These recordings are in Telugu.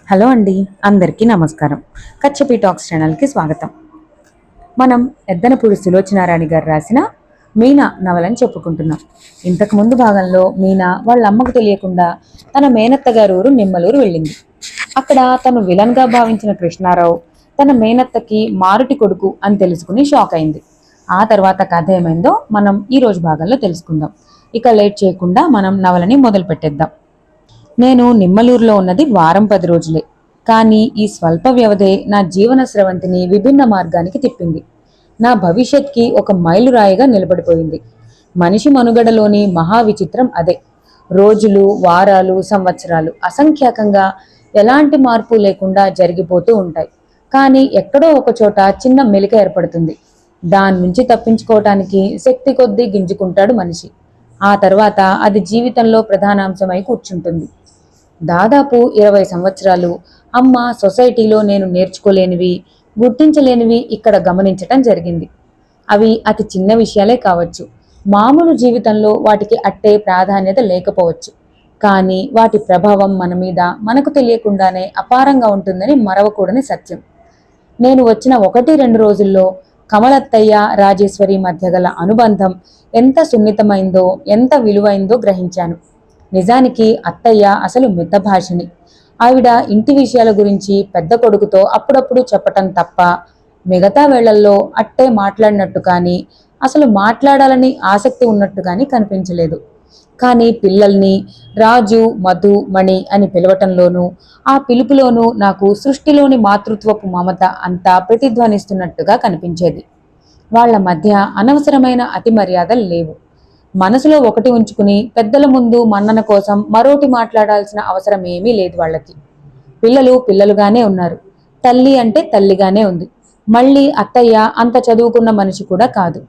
హలో అండి, అందరికీ నమస్కారం. కచ్చపి టాక్స్ ఛానల్కి స్వాగతం. మనం ఎద్దనపూడి సులోచనారాణి గారు రాసిన మీనా నవలని చెప్పుకుంటున్నాం. ఇంతకు ముందు భాగంలో మీనా వాళ్ళ అమ్మకు తెలియకుండా తన మేనత్త గారు ఊరు నిమ్మలూరు వెళ్ళింది. అక్కడ తను విలన్గా భావించిన కృష్ణారావు తన మేనత్తకి మారుటి కొడుకు అని తెలుసుకుని షాక్ అయింది. ఆ తర్వాత కథ ఏమైందో మనం ఈ రోజు భాగంలో తెలుసుకుందాం. ఇక లేట్ చేయకుండా మనం నవలని మొదలు పెట్టేద్దాం. నేను నిమ్మలూరులో ఉన్నది వారం 10 రోజులే. కానీ ఈ స్వల్ప వ్యవధే నా జీవన స్రవంతిని విభిన్న మార్గానికి తిప్పింది. నా భవిష్యత్కి ఒక మైలురాయిగా నిలబడిపోయింది. మనిషి మనుగడలోని మహా విచిత్రం అదే. రోజులు, వారాలు, సంవత్సరాలు అసంఖ్యాకంగా ఎలాంటి మార్పు లేకుండా జరిగిపోతూ ఉంటాయి. కానీ ఎక్కడో ఒక చోట చిన్న మెలిక ఏర్పడుతుంది. దాని నుంచి తప్పించుకోవటానికి శక్తి కొద్దీ గింజుకుంటాడు మనిషి. ఆ తర్వాత అది జీవితంలో ప్రధానాంశమై కూర్చుంటుంది. దాదాపు 20 సంవత్సరాలు అమ్మ సొసైటీలో నేను నేర్చుకోలేనివి, గుర్తించలేనివి ఇక్కడ గమనించటం జరిగింది. అవి అతి చిన్న విషయాలే కావచ్చు. మామూలు జీవితంలో వాటికి అట్టే ప్రాధాన్యత లేకపోవచ్చు. కానీ వాటి ప్రభావం మన మీద మనకు తెలియకుండానే అపారంగా ఉంటుందని మరవకూడని సత్యం. నేను వచ్చిన 1-2 రోజుల్లో కమలత్తయ్య, రాజేశ్వరి మధ్య గల అనుబంధం ఎంత సున్నితమైందో, ఎంత విలువైందో గ్రహించాను. నిజానికి అత్తయ్య అసలు మితభాషిణి. ఆవిడ ఇంటి విషయాల గురించి పెద్ద కొడుకుతో అప్పుడప్పుడు చెప్పటం తప్ప మిగతా వేళల్లో అట్టే మాట్లాడినట్టు కానీ, అసలు మాట్లాడాలని ఆసక్తి ఉన్నట్టు కానీ కనిపించలేదు. కానీ పిల్లల్ని రాజు, మధు, మణి అని పిలవటంలోనూ, ఆ పిలుపులోనూ నాకు సృష్టిలోని మాతృత్వపు మమత అంతా ప్రతిధ్వనిస్తున్నట్టుగా కనిపించేది. వాళ్ల మధ్య అనవసరమైన అతి మర్యాదలు లేవు. మనసులో ఒకటి ఉంచుకుని పెద్దల ముందు మన్నన కోసం మరోటి మాట్లాడాల్సిన అవసరం ఏమీ లేదు వాళ్ళకి. పిల్లలు పిల్లలుగానే ఉన్నారు. తల్లి అంటే తల్లిగానే ఉంది. మళ్ళీ అత్తయ్య అంత చదువుకున్న మనిషి కూడా కాదు.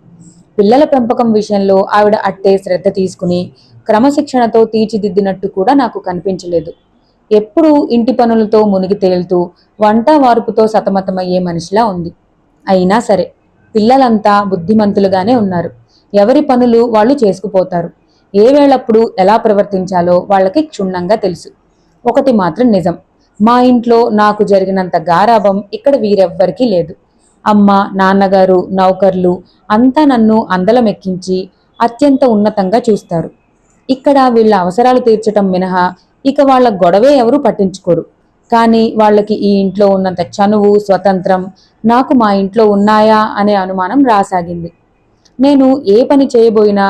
పిల్లల పెంపకం విషయంలో ఆవిడ అట్టే శ్రద్ధ తీసుకుని క్రమశిక్షణతో తీర్చిదిద్దినట్టు కూడా నాకు కనిపించలేదు. ఎప్పుడూ ఇంటి పనులతో మునిగి తేలుతూ వంట వార్పుతో సతమతమయ్యే మనిషిలా ఉంది. అయినా సరే పిల్లలంతా బుద్ధిమంతులుగానే ఉన్నారు. ఎవరి పనులు వాళ్ళు చేసుకుపోతారు. ఏ వేళప్పుడు ఎలా ప్రవర్తించాలో వాళ్ళకి క్షుణ్ణంగా తెలుసు. ఒకటి మాత్రం నిజం, మా ఇంట్లో నాకు జరిగినంత గారాబం ఇక్కడ వీరెవ్వరికీ లేదు. అమ్మ, నాన్నగారు, నౌకర్లు అంతా నన్ను అందలమెక్కించి అత్యంత ఉన్నతంగా చూస్తారు. ఇక్కడ వీళ్ళ అవసరాలు తీర్చటం మినహా ఇక వాళ్ళ గొడవే ఎవరూ పట్టించుకోరు. కానీ వాళ్ళకి ఈ ఇంట్లో ఉన్నంత చనువు, స్వతంత్రం నాకు మా ఇంట్లో ఉన్నాయా అనే అనుమానం రాసాగింది. నేను ఏ పని చేయబోయినా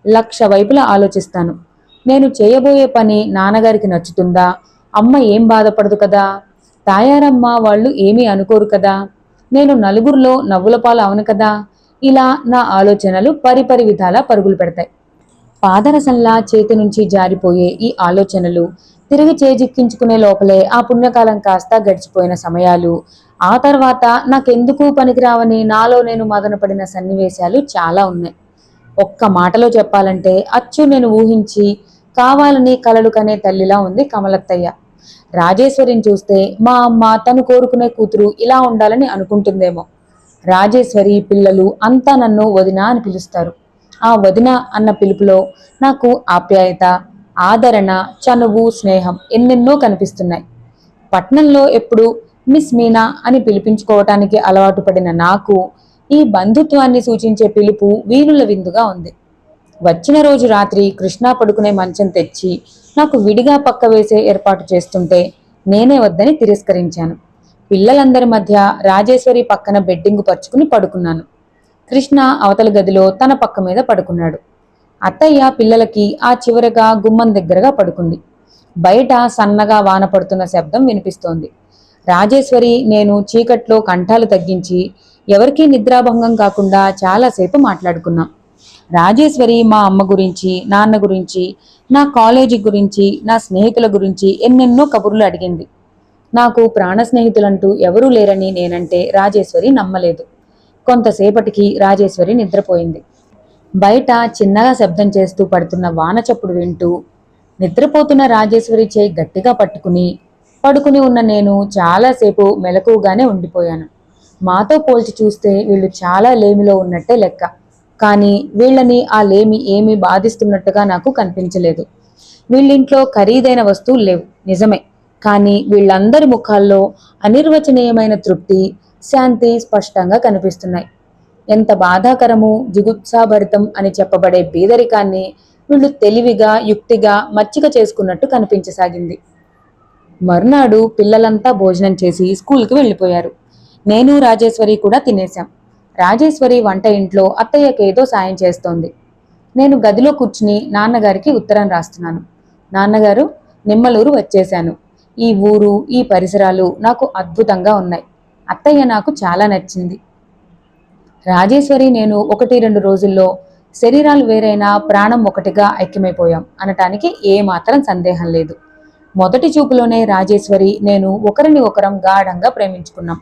1,00,000 వైపులా ఆలోచిస్తాను. నేను చేయబోయే పని నాన్నగారికి నచ్చుతుందా? అమ్మ ఏం బాధపడదు కదా? తాయారమ్మ వాళ్ళు ఏమీ అనుకోరు కదా? నేను నలుగురిలో నవ్వుల పాలు అవను కదా? ఇలా నా ఆలోచనలు పరిపరి విధాలా పరుగులు పెడతాయి. పాదరసంలా చేతి నుంచి జారిపోయే ఈ ఆలోచనలు తిరిగి చేజిక్కించుకునే లోపలే ఆ పుణ్యకాలం కాస్త గడిచిపోయిన సమయాలు, ఆ తర్వాత నాకెందుకు పనికిరావని నాలో నేను మదనపడిన సన్నివేశాలు చాలా ఉన్నాయి. ఒక్క మాటలో చెప్పాలంటే అచ్చు నేను ఊహించి కావాలని కలలు కనే తల్లిలా ఉంది కమలత్తయ్య. రాజేశ్వరిని చూస్తే మా అమ్మ తను కోరుకునే కూతురు ఇలా ఉండాలని అనుకుంటుందేమో. రాజేశ్వరి పిల్లలు అంతా నన్ను వదిన అని పిలుస్తారు. ఆ వదిన అన్న పిలుపులో నాకు ఆప్యాయత, ఆదరణ, చనువు, స్నేహం ఎన్నెన్నో కనిపిస్తున్నాయి. పట్నంలో ఎప్పుడు మిస్ మీనా అని పిలిపించుకోవటానికి అలవాటు పడిన నాకు ఈ బంధుత్వాన్ని సూచించే పిలుపు వీణుల విందుగా ఉంది. వచ్చిన రోజు రాత్రి కృష్ణ పడుకునే మంచం తెచ్చి నాకు విడిగా పక్క వేసే ఏర్పాటు చేస్తుంటే నేనే వద్దని తిరస్కరించాను. పిల్లలందరి మధ్య రాజేశ్వరి పక్కన బెడ్డింగు పరుచుకుని పడుకున్నాను. కృష్ణ అవతల గదిలో తన పక్క మీద పడుకున్నాడు. అత్తయ్య పిల్లలకి ఆ చివరగా గుమ్మం దగ్గరగా పడుకుంది. బయట సన్నగా వాన పడుతున్న శబ్దం వినిపిస్తోంది. రాజేశ్వరి నేను చీకట్లో కంఠాలు తగ్గించి ఎవరికీ నిద్రాభంగం కాకుండా చాలాసేపు మాట్లాడుకున్నాం. రాజేశ్వరి మా అమ్మ గురించి, నాన్న గురించి, నా కాలేజీ గురించి, నా స్నేహితుల గురించి ఎన్నెన్నో కబుర్లు అడిగింది. నాకు ప్రాణ స్నేహితులంటూ ఎవరూ లేరని నేనంటే రాజేశ్వరి నమ్మలేదు. కొంతసేపటికి రాజేశ్వరి నిద్రపోయింది. బయట చిన్నగా శబ్దం చేస్తూ పడుతున్న వాన చప్పుడు వింటూ నిద్రపోతున్న రాజేశ్వరి చేయి గట్టిగా పడుకుని ఉన్న నేను చాలాసేపు మెలకువగానే ఉండిపోయాను. మాతో పోల్చి చూస్తే వీళ్ళు చాలా లేమిలో ఉన్నట్టే లెక్క. కానీ వీళ్ళని ఆ లేమి ఏమీ బాధిస్తున్నట్టుగా నాకు కనిపించలేదు. వీళ్ళింట్లో ఖరీదైన వస్తువులు లేవు, నిజమే. కానీ వీళ్ళందరి ముఖాల్లో అనిర్వచనీయమైన తృప్తి, శాంతి స్పష్టంగా కనిపిస్తున్నాయి. ఎంత బాధాకరము, జిగుప్సాభరితం అని చెప్పబడే బీదరికాన్ని వీళ్ళు తెలివిగా, యుక్తిగా మచ్చిక చేసుకున్నట్టు కనిపించసాగింది. మరునాడు పిల్లలంతా భోజనం చేసి స్కూల్కి వెళ్ళిపోయారు. నేను రాజేశ్వరి కూడా తినేశాం. రాజేశ్వరి వంట ఇంట్లో అత్తయ్యకేదో సాయం చేస్తోంది. నేను గదిలో కూర్చుని నాన్నగారికి ఉత్తరం రాస్తున్నాను. నాన్నగారు, నిమ్మలూరు వచ్చేశాను. ఈ ఊరు, ఈ పరిసరాలు నాకు అద్భుతంగా ఉన్నాయి. అత్తయ్య నాకు చాలా నచ్చింది. రాజేశ్వరి నేను 1-2 రోజుల్లో శరీరాలు వేరైనా ప్రాణం ఒకటిగా ఐక్యమైపోయాం అనటానికి ఏమాత్రం సందేహం లేదు. మొదటి చూపులోనే రాజేశ్వరి నేను ఒకరిని ఒకరం గాఢంగా ప్రేమించుకున్నాం.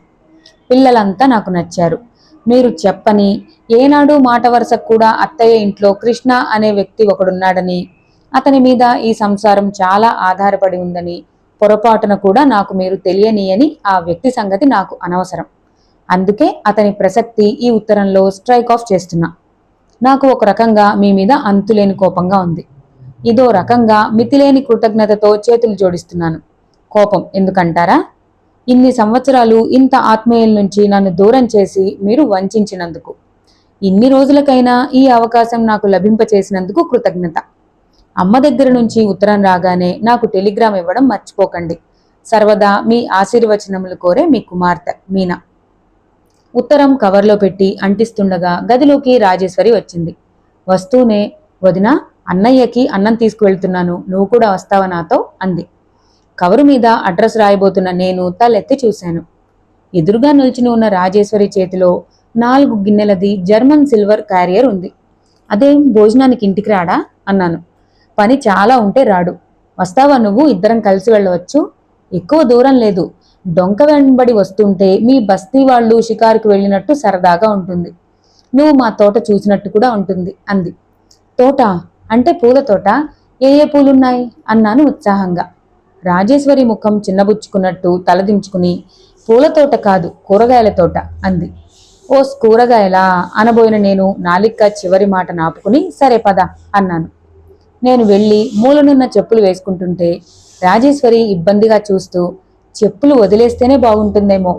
పిల్లలంతా నాకు నచ్చారు. మీరు చెప్పని, ఏనాడు మాట వరుసకు కూడా అత్తయ్య ఇంట్లో కృష్ణ అనే వ్యక్తి ఒకడున్నాడని, అతని మీద ఈ సంసారం చాలా ఆధారపడి ఉందని పొరపాటున కూడా నాకు మీరు తెలియనీయని ఆ వ్యక్తి సంగతి నాకు అనవసరం. అందుకే అతని ప్రసక్తి ఈ ఉత్తరంలో స్ట్రైక్ ఆఫ్ చేస్తున్నా. నాకు ఒక రకంగా మీ మీద అంతులేని కోపంగా ఉంది. ఇదో రకంగా మితిలేని కృతజ్ఞతతో చేతులు జోడిస్తున్నాను. కోపం ఎందుకంటారా? ఇన్ని సంవత్సరాలు ఇంత ఆత్మీయుల నుంచి నన్ను దూరం చేసి మీరు వంచినందుకు. ఇన్ని రోజులకైనా ఈ అవకాశం నాకు లభింపచేసినందుకు కృతజ్ఞత. అమ్మ దగ్గర నుంచి ఉత్తరం రాగానే నాకు టెలిగ్రామ్ ఇవ్వడం మర్చిపోకండి. సర్వదా మీ ఆశీర్వచనములు కోరే మీ కుమార్తె మీనా. ఉత్తరం కవర్లో పెట్టి అంటిస్తుండగా గదిలోకి రాజేశ్వరి వచ్చింది. వస్తూనే, వదినా, అన్నయ్యకి అన్నం తీసుకువెళ్తున్నాను, నువ్వు కూడా వస్తావా నాతో అంది. కవరు మీద అడ్రస్ రాయబోతున్న నేను తలెత్తి చూశాను. ఎదురుగా నిల్చుని ఉన్న రాజేశ్వరి చేతిలో 4 గిన్నెలది జర్మన్ సిల్వర్ క్యారియర్ ఉంది. అదేం భోజనానికి ఇంటికి రాడా అన్నాను. పని చాలా ఉంటే రాడు. వస్తావా నువ్వు? ఇద్దరం కలిసి వెళ్ళవచ్చు. ఎక్కువ దూరం లేదు. డొంక వెంబడి వస్తుంటే మీ బస్తీ వాళ్ళు షికారుకు వెళ్ళినట్టు సరదాగా ఉంటుంది. నువ్వు మా తోట చూసినట్టు కూడా ఉంటుంది అంది. తోట అంటే పూల తోట? ఏ ఏ పూలున్నాయి అన్నాను ఉత్సాహంగా. రాజేశ్వరి ముఖం చిన్నబుచ్చుకున్నట్టు తలదించుకుని, పూల తోట కాదు, కూరగాయల తోట అంది. ఓస్, కూరగాయలా అనబోయిన నేను నాలిక్క చివరి మాట నాపుకుని, సరే పద అన్నాను. నేను వెళ్ళి మూలనున్న చెప్పులు వేసుకుంటుంటే రాజేశ్వరి ఇబ్బందిగా చూస్తూ, చెప్పులు వదిలేస్తేనే బాగుంటుందేమో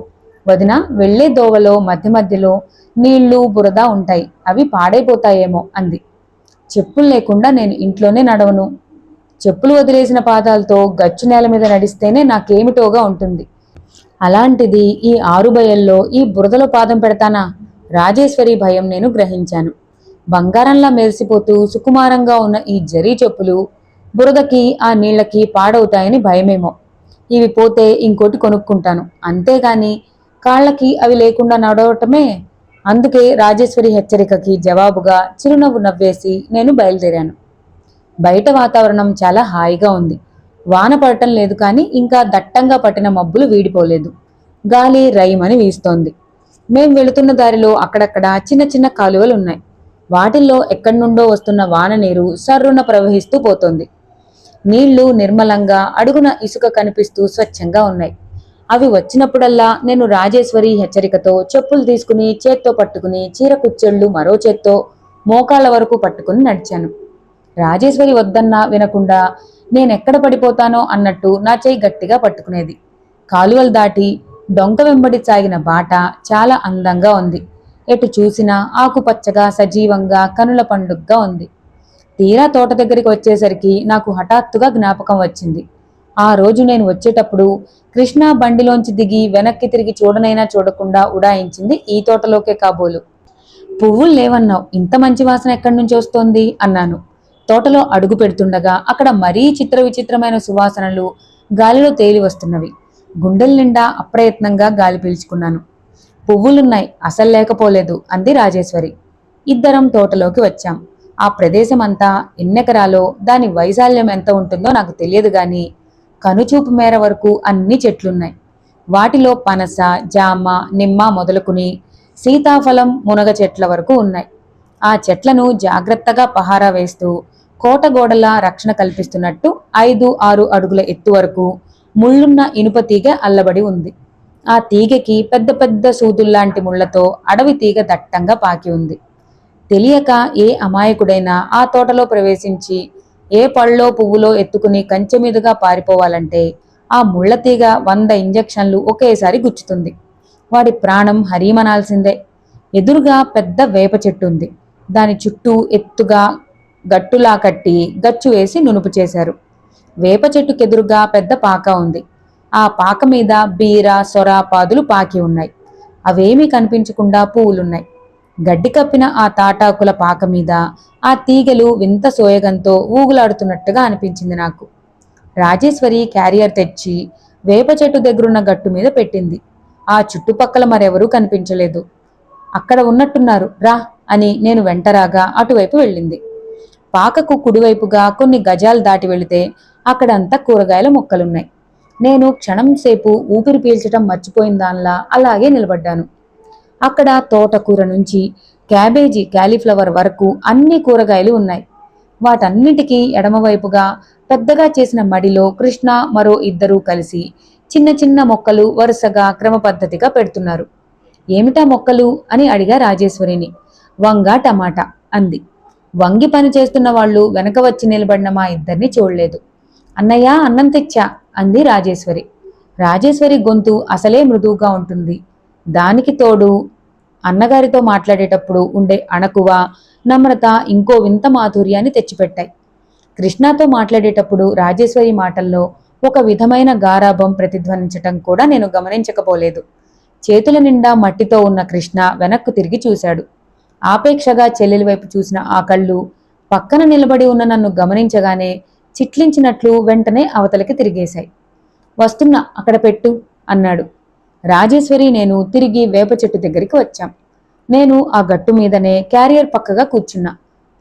వదిన, వెళ్లే దోవలో మధ్య మధ్యలో నీళ్లు బురద ఉంటాయి, అవి పాడైపోతాయేమో అంది. చెప్పులు లేకుండా నేను ఇంట్లోనే నడవను. చెప్పులు వదిలేసిన పాదాలతో గచ్చు నేల మీద నడిస్తేనే నాకేమిటోగా ఉంటుంది. అలాంటిది ఈ ఆరుబయల్లో ఈ బురదలో పాదం పెడతానా? రాజేశ్వరి భయం నేను గ్రహించాను. బంగారంలా మెరిసిపోతూ సుకుమారంగా ఉన్న ఈ జరీ చెప్పులు బురదకి ఆ నీళ్లకి పాడవుతాయని భయమేమో. ఇవి పోతే ఇంకోటి కొనుక్కుంటాను, అంతేగాని కాళ్ళకి అవి లేకుండా నడవటమే. అందుకే రాజేశ్వరి హెచ్చరికకి జవాబుగా చిరునవ్వు నవ్వేసి నేను బయలుదేరాను. బయట వాతావరణం చాలా హాయిగా ఉంది. వాన పడటం లేదు, కానీ ఇంకా దట్టంగా పట్టిన మబ్బులు వీడిపోలేదు. గాలి రైమని వీస్తోంది. మేం వెళుతున్న దారిలో అక్కడక్కడ చిన్న చిన్న కాలువలు ఉన్నాయి. వాటిల్లో ఎక్కడి నుండో వస్తున్న వాన నీరు సర్రున ప్రవహిస్తూ పోతోంది. నీళ్లు నిర్మలంగా అడుగున ఇసుక కనిపిస్తూ స్వచ్ఛంగా ఉన్నాయి. అవి వచ్చినప్పుడల్లా నేను రాజేశ్వరి హెచ్చరికతో చెప్పులు తీసుకుని చేత్తో పట్టుకుని చీర కుచ్చెళ్ళు మరో చేత్తో మోకాళ్ళ వరకు పట్టుకుని నడిచాను. రాజేశ్వరి వద్దన్నా వినకుండా నేనెక్కడ పడిపోతానో అన్నట్టు నా చేయి గట్టిగా పట్టుకునేది. కాలువలు దాటి డొంక వెంబడి సాగిన బాట చాలా అందంగా ఉంది. ఎటు చూసినా ఆకుపచ్చగా సజీవంగా కనుల పండుగగా ఉంది. తీరా తోట దగ్గరికి వచ్చేసరికి నాకు హఠాత్తుగా జ్ఞాపకం వచ్చింది. ఆ రోజు నేను వచ్చేటప్పుడు కృష్ణ బండిలోంచి దిగి వెనక్కి తిరిగి చూడనైనా చూడకుండా ఉడాయించింది ఈ తోటలోకే కాబోలు. పువ్వులు లేవన్నావు, ఇంత మంచి వాసన ఎక్కడి నుంచి వస్తోంది అన్నాను. తోటలో అడుగు పెడుతుండగా అక్కడ మరీ చిత్ర విచిత్రమైన సువాసనలు గాలిలో తేలి వస్తున్నవి. గుండెల నిండా అప్రయత్నంగా గాలి పీల్చుకున్నాను. పువ్వులున్నాయి, అసలు లేకపోలేదు అంది రాజేశ్వరి. ఇద్దరం తోటలోకి వచ్చాం. ఆ ప్రదేశం అంతా ఎన్నెకరాలో, దాని వైశాల్యం ఎంత ఉంటుందో నాకు తెలియదు గాని కనుచూపు మేర వరకు అన్ని చెట్లున్నాయి. వాటిలో పనస, జామ, నిమ్మ మొదలుకుని సీతాఫలం, మునగ చెట్ల వరకు ఉన్నాయి. ఆ చెట్లను జాగ్రత్తగా పహారా వేస్తూ కోటగోడలా రక్షణ కల్పిస్తున్నట్టు 5-6 అడుగుల ఎత్తు వరకు ముళ్ళున్న ఇనుప తీగ అల్లబడి ఉంది. ఆ తీగకి పెద్ద పెద్ద సూదుల్లాంటి ముళ్లతో అడవి తీగ దట్టంగా పాకి ఉంది. తెలియక ఏ అమాయకుడైనా ఆ తోటలో ప్రవేశించి ఏ పళ్ళో పువ్వులో ఎత్తుకుని కంచె మీదుగా పారిపోవాలంటే ఆ ముళ్లతీగ 100 ఇంజెక్షన్లు ఒకేసారి గుచ్చుతుంది. వాడి ప్రాణం హరీమనాల్సిందే. ఎదురుగా పెద్ద వేప చెట్టు ఉంది. దాని చుట్టూ ఎత్తుగా గట్టులా కట్టి గచ్చు వేసి నునుపు చేశారు. వేప చెట్టుకెదురుగా పెద్ద పాక ఉంది. ఆ పాక మీద బీర, సొర పాదులు పాకి ఉన్నాయి. అవేమీ కనిపించకుండా పువ్వులున్నాయి. గడ్డి కప్పిన ఆ తాటాకుల పాక మీద ఆ తీగెలు వింత సోయగంతో ఊగులాడుతున్నట్టుగా అనిపించింది నాకు. రాజేశ్వరి క్యారియర్ తెచ్చి వేప చెట్టు దగ్గరున్న గట్టు మీద పెట్టింది. ఆ చుట్టుపక్కల మరెవరూ కనిపించలేదు. అక్కడ ఉన్నట్టున్నారు, రా అని నేను వెంటరాగా అటువైపు వెళ్ళింది. పాకకు కుడివైపుగా కొన్ని గజాలు దాటి వెళితే అక్కడంతా కూరగాయల మొక్కలున్నాయి. నేను క్షణం సేపు ఊపిరి పీల్చటం మర్చిపోయిన దానిలా అలాగే నిలబడ్డాను. అక్కడ తోటకూర నుంచి క్యాబేజీ, క్యాలీఫ్లవర్ వరకు అన్ని కూరగాయలు ఉన్నాయి. వాటన్నిటికీ ఎడమవైపుగా పెద్దగా చేసిన మడిలో కృష్ణ మరో 2 కలిసి చిన్న చిన్న మొక్కలు వరుసగా క్రమపద్ధతిగా పెడుతున్నారు. ఏమిటా మొక్కలు అని అడిగా రాజేశ్వరిని. వంగ, టమాటా అంది. వంగి పని చేస్తున్న వాళ్ళు వెనక వచ్చి నిలబడిన మా ఇద్దరిని చూడలేదు. అన్నయ్య, అన్నం తెచ్చా అంది రాజేశ్వరి. రాజేశ్వరి గొంతు అసలే మృదువుగా ఉంటుంది. దానికి తోడు అన్నగారితో మాట్లాడేటప్పుడు ఉండే అణకువ, నమ్రత ఇంకో వింత మాధుర్యాన్ని తెచ్చిపెట్టాయి. కృష్ణతో మాట్లాడేటప్పుడు రాజేశ్వరి మాటల్లో ఒక విధమైన గారాభం ప్రతిధ్వనించటం కూడా నేను గమనించకపోలేదు. చేతుల నిండా మట్టితో ఉన్న కృష్ణ వెనక్కు తిరిగి చూశాడు. ఆపేక్షగా చెల్లెలి వైపు చూసిన ఆ కళ్ళు పక్కన నిలబడి ఉన్న నన్ను గమనించగానే చిట్లించినట్లు వెంటనే అవతలకి తిరిగేశాయి. వస్తున్నా, అక్కడ పెట్టు అన్నాడు. రాజేశ్వరి నేను తిరిగి వేప చెట్టు దగ్గరికి వచ్చాం. నేను ఆ గట్టు మీదనే క్యారియర్ పక్కగా కూర్చున్నా.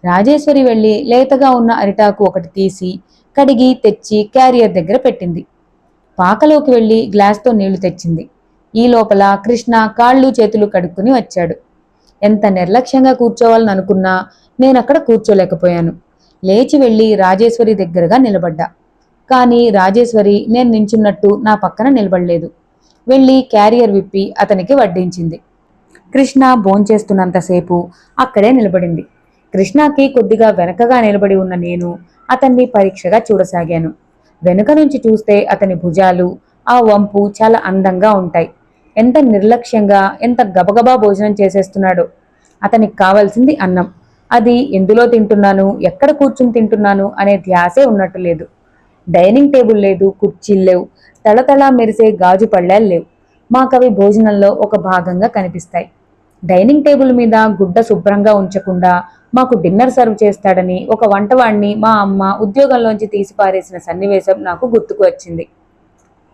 రాజేశ్వరి వెళ్ళి లేతగా ఉన్న అరిటాకు ఒకటి తీసి కడిగి తెచ్చి క్యారియర్ దగ్గర పెట్టింది. పాకలోకి వెళ్ళి గ్లాస్తో నీళ్లు తెచ్చింది. ఈ లోపల కృష్ణ కాళ్ళు చేతులు కడుక్కుని వచ్చాడు. ఎంత నిర్లక్ష్యంగా కూర్చోవాలని అనుకున్నా నేనక్కడ కూర్చోలేకపోయాను. లేచి వెళ్ళి రాజేశ్వరి దగ్గరగా నిలబడ్డా. కానీ రాజేశ్వరి నేను నించున్నట్టు నా పక్కన నిలబడలేదు. వెళ్ళి క్యారియర్ విప్పి అతనికి వడ్డించింది. కృష్ణ భోంచేస్తున్నంతసేపు అక్కడే నిలబడింది. కృష్ణకి కొద్దిగా వెనకగా నిలబడి ఉన్న నేను అతన్ని పరీక్షగా చూడసాగాను. వెనుక నుంచి చూస్తే అతని భుజాలు, ఆ వంపు చాలా అందంగా ఉంటాయి. ఎంత నిర్లక్ష్యంగా, ఎంత గబగబా భోజనం చేసేస్తున్నాడో. అతనికి కావాల్సింది అన్నం. అది ఎందులో తింటున్నాను, ఎక్కడ కూర్చుని తింటున్నాను అనే ధ్యాసే ఉన్నట్టు లేదు. డైనింగ్ టేబుల్ లేదు, కుర్చీలు లేవు, తళతళ మెరిసే గాజు పళ్ళాలు లేవు. మాకవి భోజనంలో ఒక భాగంగా కనిపిస్తాయి. డైనింగ్ టేబుల్ మీద గుడ్డ శుభ్రంగా ఉంచకుండా మాకు డిన్నర్ సర్వ్ చేస్తాడని ఒక వంటవాణ్ణి మా అమ్మ ఉద్యోగంలోంచి తీసి పారేసిన సన్నివేశం నాకు గుర్తుకు వచ్చింది.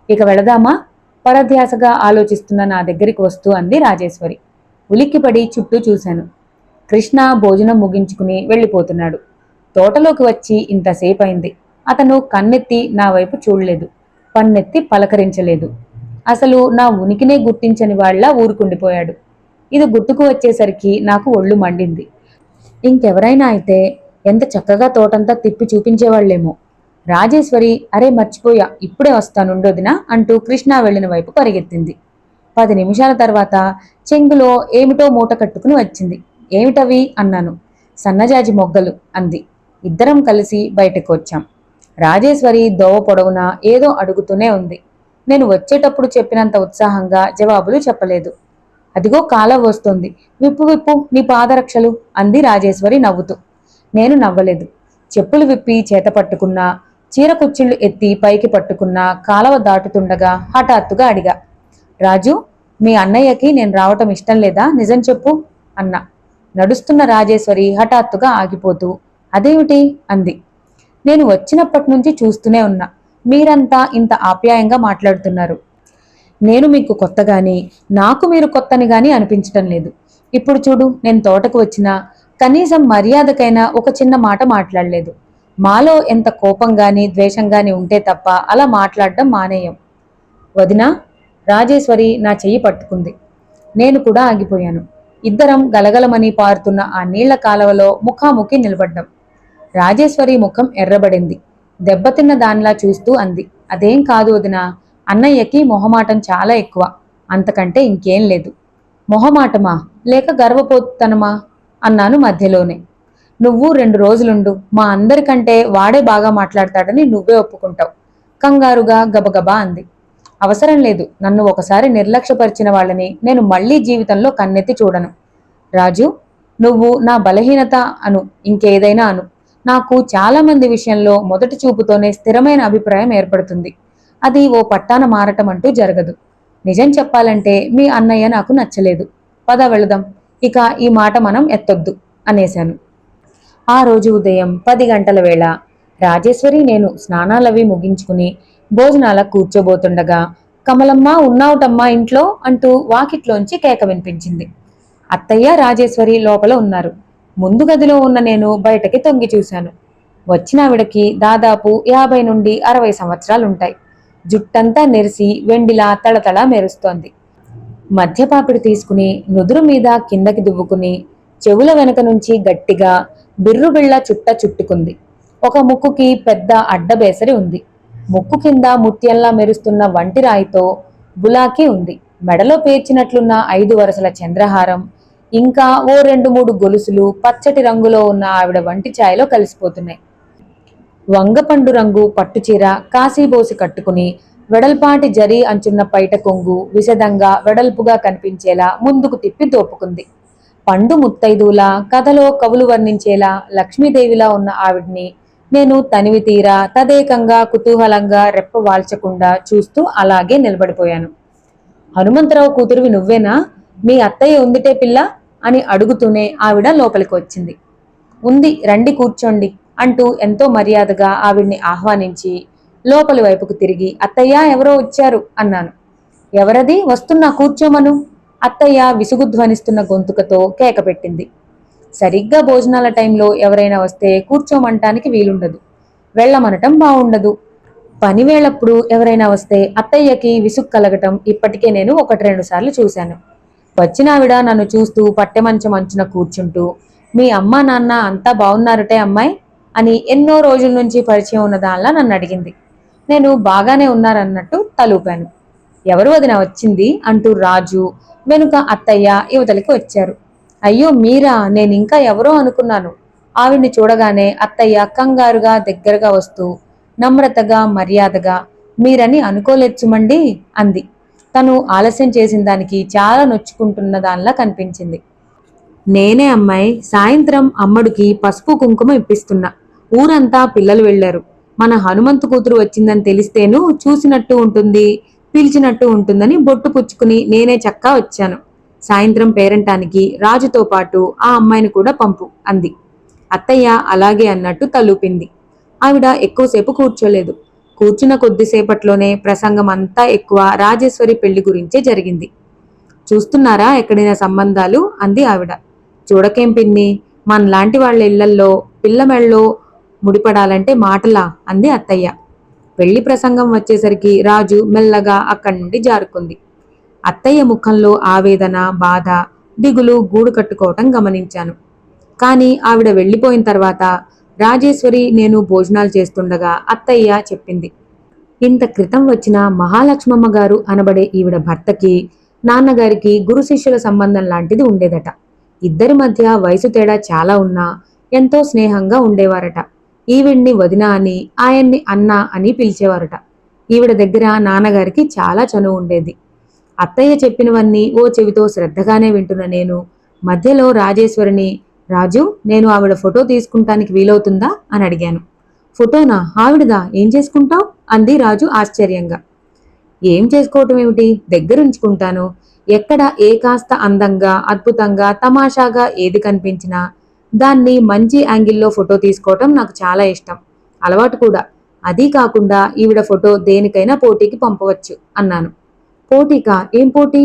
ఇక వెళదామా? పరధ్యాసగా ఆలోచిస్తున్న నా దగ్గరికి వస్తూ అంది రాజేశ్వరి. ఉలిక్కిపడి చుట్టూ చూశాను. కృష్ణ భోజనం ముగించుకుని వెళ్ళిపోతున్నాడు. తోటలోకి వచ్చి ఇంతసేపు అయింది. అతను కన్నెత్తి నా వైపు చూడలేదు, పన్నెత్తి పలకరించలేదు. అసలు నా ఉనికినే గుర్తించని వాళ్ళ ఊరుకుండిపోయాడు. ఇది గుర్తుకు వచ్చేసరికి నాకు ఒళ్ళు మండింది. ఇంకెవరైనా అయితే ఎంత చక్కగా తోటంతా తిప్పి చూపించేవాళ్లేమో. రాజేశ్వరి, అరే మర్చిపోయా, ఇప్పుడే వస్తానుండొదినా అంటూ కృష్ణ వెళ్ళిన వైపు పరిగెత్తింది. 10 నిమిషాల తర్వాత చెంగులో ఏమిటో మూట కట్టుకుని వచ్చింది. ఏమిటవి అన్నాను. సన్నజాజి మొగ్గలు అంది. ఇద్దరం కలిసి బయటకు వచ్చాం. రాజేశ్వరి దోవ పొడవునా ఏదో అడుగుతూనే ఉంది. నేను వచ్చేటప్పుడు చెప్పినంత ఉత్సాహంగా జవాబులు చెప్పలేదు. అదిగో కాలవ వస్తోంది, విప్పు విప్పు నీ పాదరక్షలు అంది రాజేశ్వరి నవ్వుతూ. నేను నవ్వలేదు. చెప్పులు విప్పి చేత పట్టుకున్నా, చీర కుచ్చిళ్ళు ఎత్తి పైకి పట్టుకున్నా కాలవ దాటుతుండగా హఠాత్తుగా అడిగా, రాజు, మీ అన్నయ్యకి నేను రావటం ఇష్టం లేదా? నిజం చెప్పు అన్నా. నడుస్తున్న రాజేశ్వరి హఠాత్తుగా ఆగిపోతూ, అదేమిటి అంది. నేను వచ్చినప్పటి నుంచి చూస్తూనే ఉన్నా, మీరంతా ఇంత ఆప్యాయంగా మాట్లాడుతున్నారు. నేను మీకు కొత్తగాని, నాకు మీరు కొత్తని గాని అనిపించటం లేదు. ఇప్పుడు చూడు, నేను తోటకు వచ్చినా కనీసం మర్యాదకైనా ఒక చిన్న మాట మాట్లాడలేదు. మాలో ఎంత కోపం గాని ద్వేషం గాని ఉంటే తప్ప అలా మాట్లాడడం మానేయం. వదినా, రాజేశ్వరి నా చెయ్యి పట్టుకుంది. నేను కూడా ఆగిపోయాను. ఇద్దరం గలగలమని పారుతున్న ఆ నీళ్ల కాలవలో ముఖాముఖి నిలబడ్డం. రాజేశ్వరి ముఖం ఎర్రబడింది. దెబ్బతిన్న దానిలా చూస్తూ అంది, అదేం కాదు వదినా, అన్నయ్యకి మొహమాటం చాలా ఎక్కువ, అంతకంటే ఇంకేం లేదు. మొహమాటమా లేక గర్వపోతనమా అన్నాను మధ్యలోనే. నువ్వు 2 రోజులుండు, మా అందరికంటే వాడే బాగా మాట్లాడతాడని నువ్వే ఒప్పుకుంటావు. కంగారుగా గబగబా అంది. అవసరం లేదు. నన్ను ఒకసారి నిర్లక్ష్యపరిచిన వాళ్ళని నేను మళ్లీ జీవితంలో కన్నెత్తి చూడను. రాజు, నువ్వు నా బలహీనత అను, ఇంకేదైనా అను, నాకు చాలా మంది విషయంలో మొదటి చూపుతోనే స్థిరమైన అభిప్రాయం ఏర్పడుతుంది. అది ఓ పట్టాన మారటం అంటూ జరగదు. నిజం చెప్పాలంటే మీ అన్నయ్య నాకు నచ్చలేదు. పద వెళదాం. ఇక ఈ మాట మనం ఎత్తొద్దు అనేశాను. ఆ రోజు ఉదయం 10 గంటల వేళ రాజేశ్వరి నేను స్నానాలవి ముగించుకుని భోజనాలకు కూర్చోబోతుండగా కమలమ్మ ఉన్నావుటమ్మా ఇంట్లో అంటూ వాకిట్లోంచి కేక వినిపించింది. అత్తయ్య, రాజేశ్వరి లోపల ఉన్నారు. ముందు గదిలో ఉన్న నేను బయటకి తొంగి చూశాను. వచ్చిన ఆవిడకి దాదాపు 50 నుండి 60 సంవత్సరాలుంటాయి. జుట్టంతా నెరిసి వెండిలా తళతళ మెరుస్తోంది. మధ్యపాపిడి తీసుకుని నుదురు మీద కిందకి దువ్వుకుని చెవుల వెనక నుంచి గట్టిగా బిర్రుబిళ్ళ చుట్ట చుట్టుకుంది. ఒక ముక్కుకి పెద్ద అడ్డబేసరి ఉంది. ముక్కు కింద ముత్యంలా మెరుస్తున్న వంటిరాయితో బులాకి ఉంది. మెడలో పేర్చినట్లున్న 5 వరసల చంద్రహారం, ఇంకా ఓ 2-3 గొలుసులు పచ్చటి రంగులో ఉన్న ఆవిడ వంటి ఛాయలో కలిసిపోతున్నాయి. వంగపండు రంగు పట్టుచీర కాశీబోసి కట్టుకుని వెడల్పాటి జరీ అంచున్న పైట కొంగు విశదంగా వెడల్పుగా కనిపించేలా ముందుకు తిప్పి దోపుకుంది. పండు ముత్తైదులా కథలో కవులు వర్ణించేలా లక్ష్మీదేవిలా ఉన్న ఆవిడ్ని నేను తనివి తీరా తదేకంగా కుతూహలంగా రెప్ప వాల్చకుండా చూస్తూ అలాగే నిలబడిపోయాను. హనుమంతరావు కూతురువి నువ్వేనా? మీ అత్తయ్య ఉందిటే పిల్ల అని అడుగుతూనే ఆవిడ లోపలికి వచ్చింది. ఉంది, రండి కూర్చోండి అంటూ ఎంతో మర్యాదగా ఆవిడ్ని ఆహ్వానించి లోపలి వైపుకు తిరిగి అత్తయ్య ఎవరో వచ్చారు అన్నాను. ఎవరది? వస్తున్నా, కూర్చోమను. అత్తయ్య విసుగుధ్వనిస్తున్న గొంతుకతో కేక పెట్టింది. సరిగ్గా భోజనాల టైంలో ఎవరైనా వస్తే కూర్చోమంటానికి వీలుండదు, వెళ్ళమనటం బావుండదు. పనివేళప్పుడు ఎవరైనా వస్తే అత్తయ్యకి విసుగు కలగటం ఇప్పటికే నేను 1-2 సార్లు చూశాను. వచ్చినావిడ నన్ను చూస్తూ పట్టెమంచం అంచున కూర్చుంటూ మీ అమ్మా నాన్న అంతా బావున్నారటే అమ్మాయి అని ఎన్నో రోజుల నుంచి పరిచయం ఉన్న దానిలా నన్ను అడిగింది. నేను బాగానే ఉన్నారన్నట్టు తలూపాను. ఎవరు వదిన వచ్చింది అంటూ రాజు, వెనుక అత్తయ్య యువతలకి వచ్చారు. అయ్యో మీరా? నేనింకా ఎవరో అనుకున్నాను. ఆవిడ్ని చూడగానే అత్తయ్య కంగారుగా దగ్గరగా వస్తూ నమ్రతగా మర్యాదగా మీరని అనుకోలేదు సుమండి అంది. తను ఆలస్యం చేసిన దానికి చాలా నొచ్చుకుంటున్న దానిలా కనిపించింది. నేనే అమ్మాయి, సాయంత్రం అమ్మడికి పసుపు కుంకుమ ఇప్పిస్తున్నా. ఊరంతా పిల్లలు వెళ్లారు. మన హనుమంతు కూతురు వచ్చిందని తెలిస్తేను చూసినట్టు ఉంటుంది, పిలిచినట్టు ఉంటుందని బొట్టు పుచ్చుకుని నేనే చక్కా వచ్చాను. సాయంత్రం పేరంటానికి రాజుతో పాటు ఆ అమ్మాయిని కూడా పంపు అంది. అత్తయ్య అలాగే అన్నట్టు తలూపింది. ఆవిడ ఎక్కువసేపు కూర్చోలేదు. కూర్చున్న కొద్దిసేపట్లోనే ప్రసంగం అంతా ఎక్కువ రాజేశ్వరి పెళ్లి గురించే జరిగింది. చూస్తున్నారా ఎక్కడైనా సంబంధాలు అంది ఆవిడ. చూడకేం పిన్ని, మనలాంటి వాళ్ళ ఇళ్లల్లో పిల్లమెళ్ళో ముడిపడాలంటే మాటలా అంది అత్తయ్య. పెళ్లి ప్రసంగం వచ్చేసరికి రాజు మెల్లగా అక్కడి నుండి జారుకుంది. అత్తయ్య ముఖంలో ఆవేదన, బాధ, దిగులు గూడు కట్టుకోవటం గమనించాను. కాని ఆవిడ వెళ్లిపోయిన తర్వాత రాజేశ్వరి నేను భోజనాలు చేస్తుండగా అత్తయ్య చెప్పింది. ఇంత క్రితం వచ్చిన మహాలక్ష్మమ్మ గారు అనబడే ఈవిడ భర్తకి నాన్నగారికి గురు శిష్యుల సంబంధం లాంటిది ఉండేదట. ఇద్దరి మధ్య వయసు తేడా చాలా ఉన్నా ఎంతో స్నేహంగా ఉండేవారట. ఈవిడ్ని వదిన అని, ఆయన్ని అన్న అని పిలిచేవారట. ఈవిడ దగ్గర నాన్నగారికి చాలా చనువు ఉండేది. అత్తయ్య చెప్పినవన్నీ ఓ చెవితో శ్రద్ధగానే వింటున్న నేను మధ్యలో రాజేశ్వరిని, రాజు, నేను ఆవిడ ఫోటో తీసుకుంటానికి వీలవుతుందా అని అడిగాను. ఫోటోనా? ఆవిడదా? ఏం చేసుకుంటావు అంది రాజు ఆశ్చర్యంగా. ఏం చేసుకోవటం ఏమిటి, దగ్గరుంచుకుంటాను. ఎక్కడ ఏ కాస్త అందంగా, అద్భుతంగా, తమాషాగా ఏది కనిపించినా దాన్ని మంచి యాంగిల్లో ఫోటో తీసుకోవటం నాకు చాలా ఇష్టం, అలవాటు కూడా. అదీ కాకుండా ఈవిడ ఫోటో దేనికైనా పోటీకి పంపవచ్చు అన్నాను. పోటీకా? ఏం పోటీ?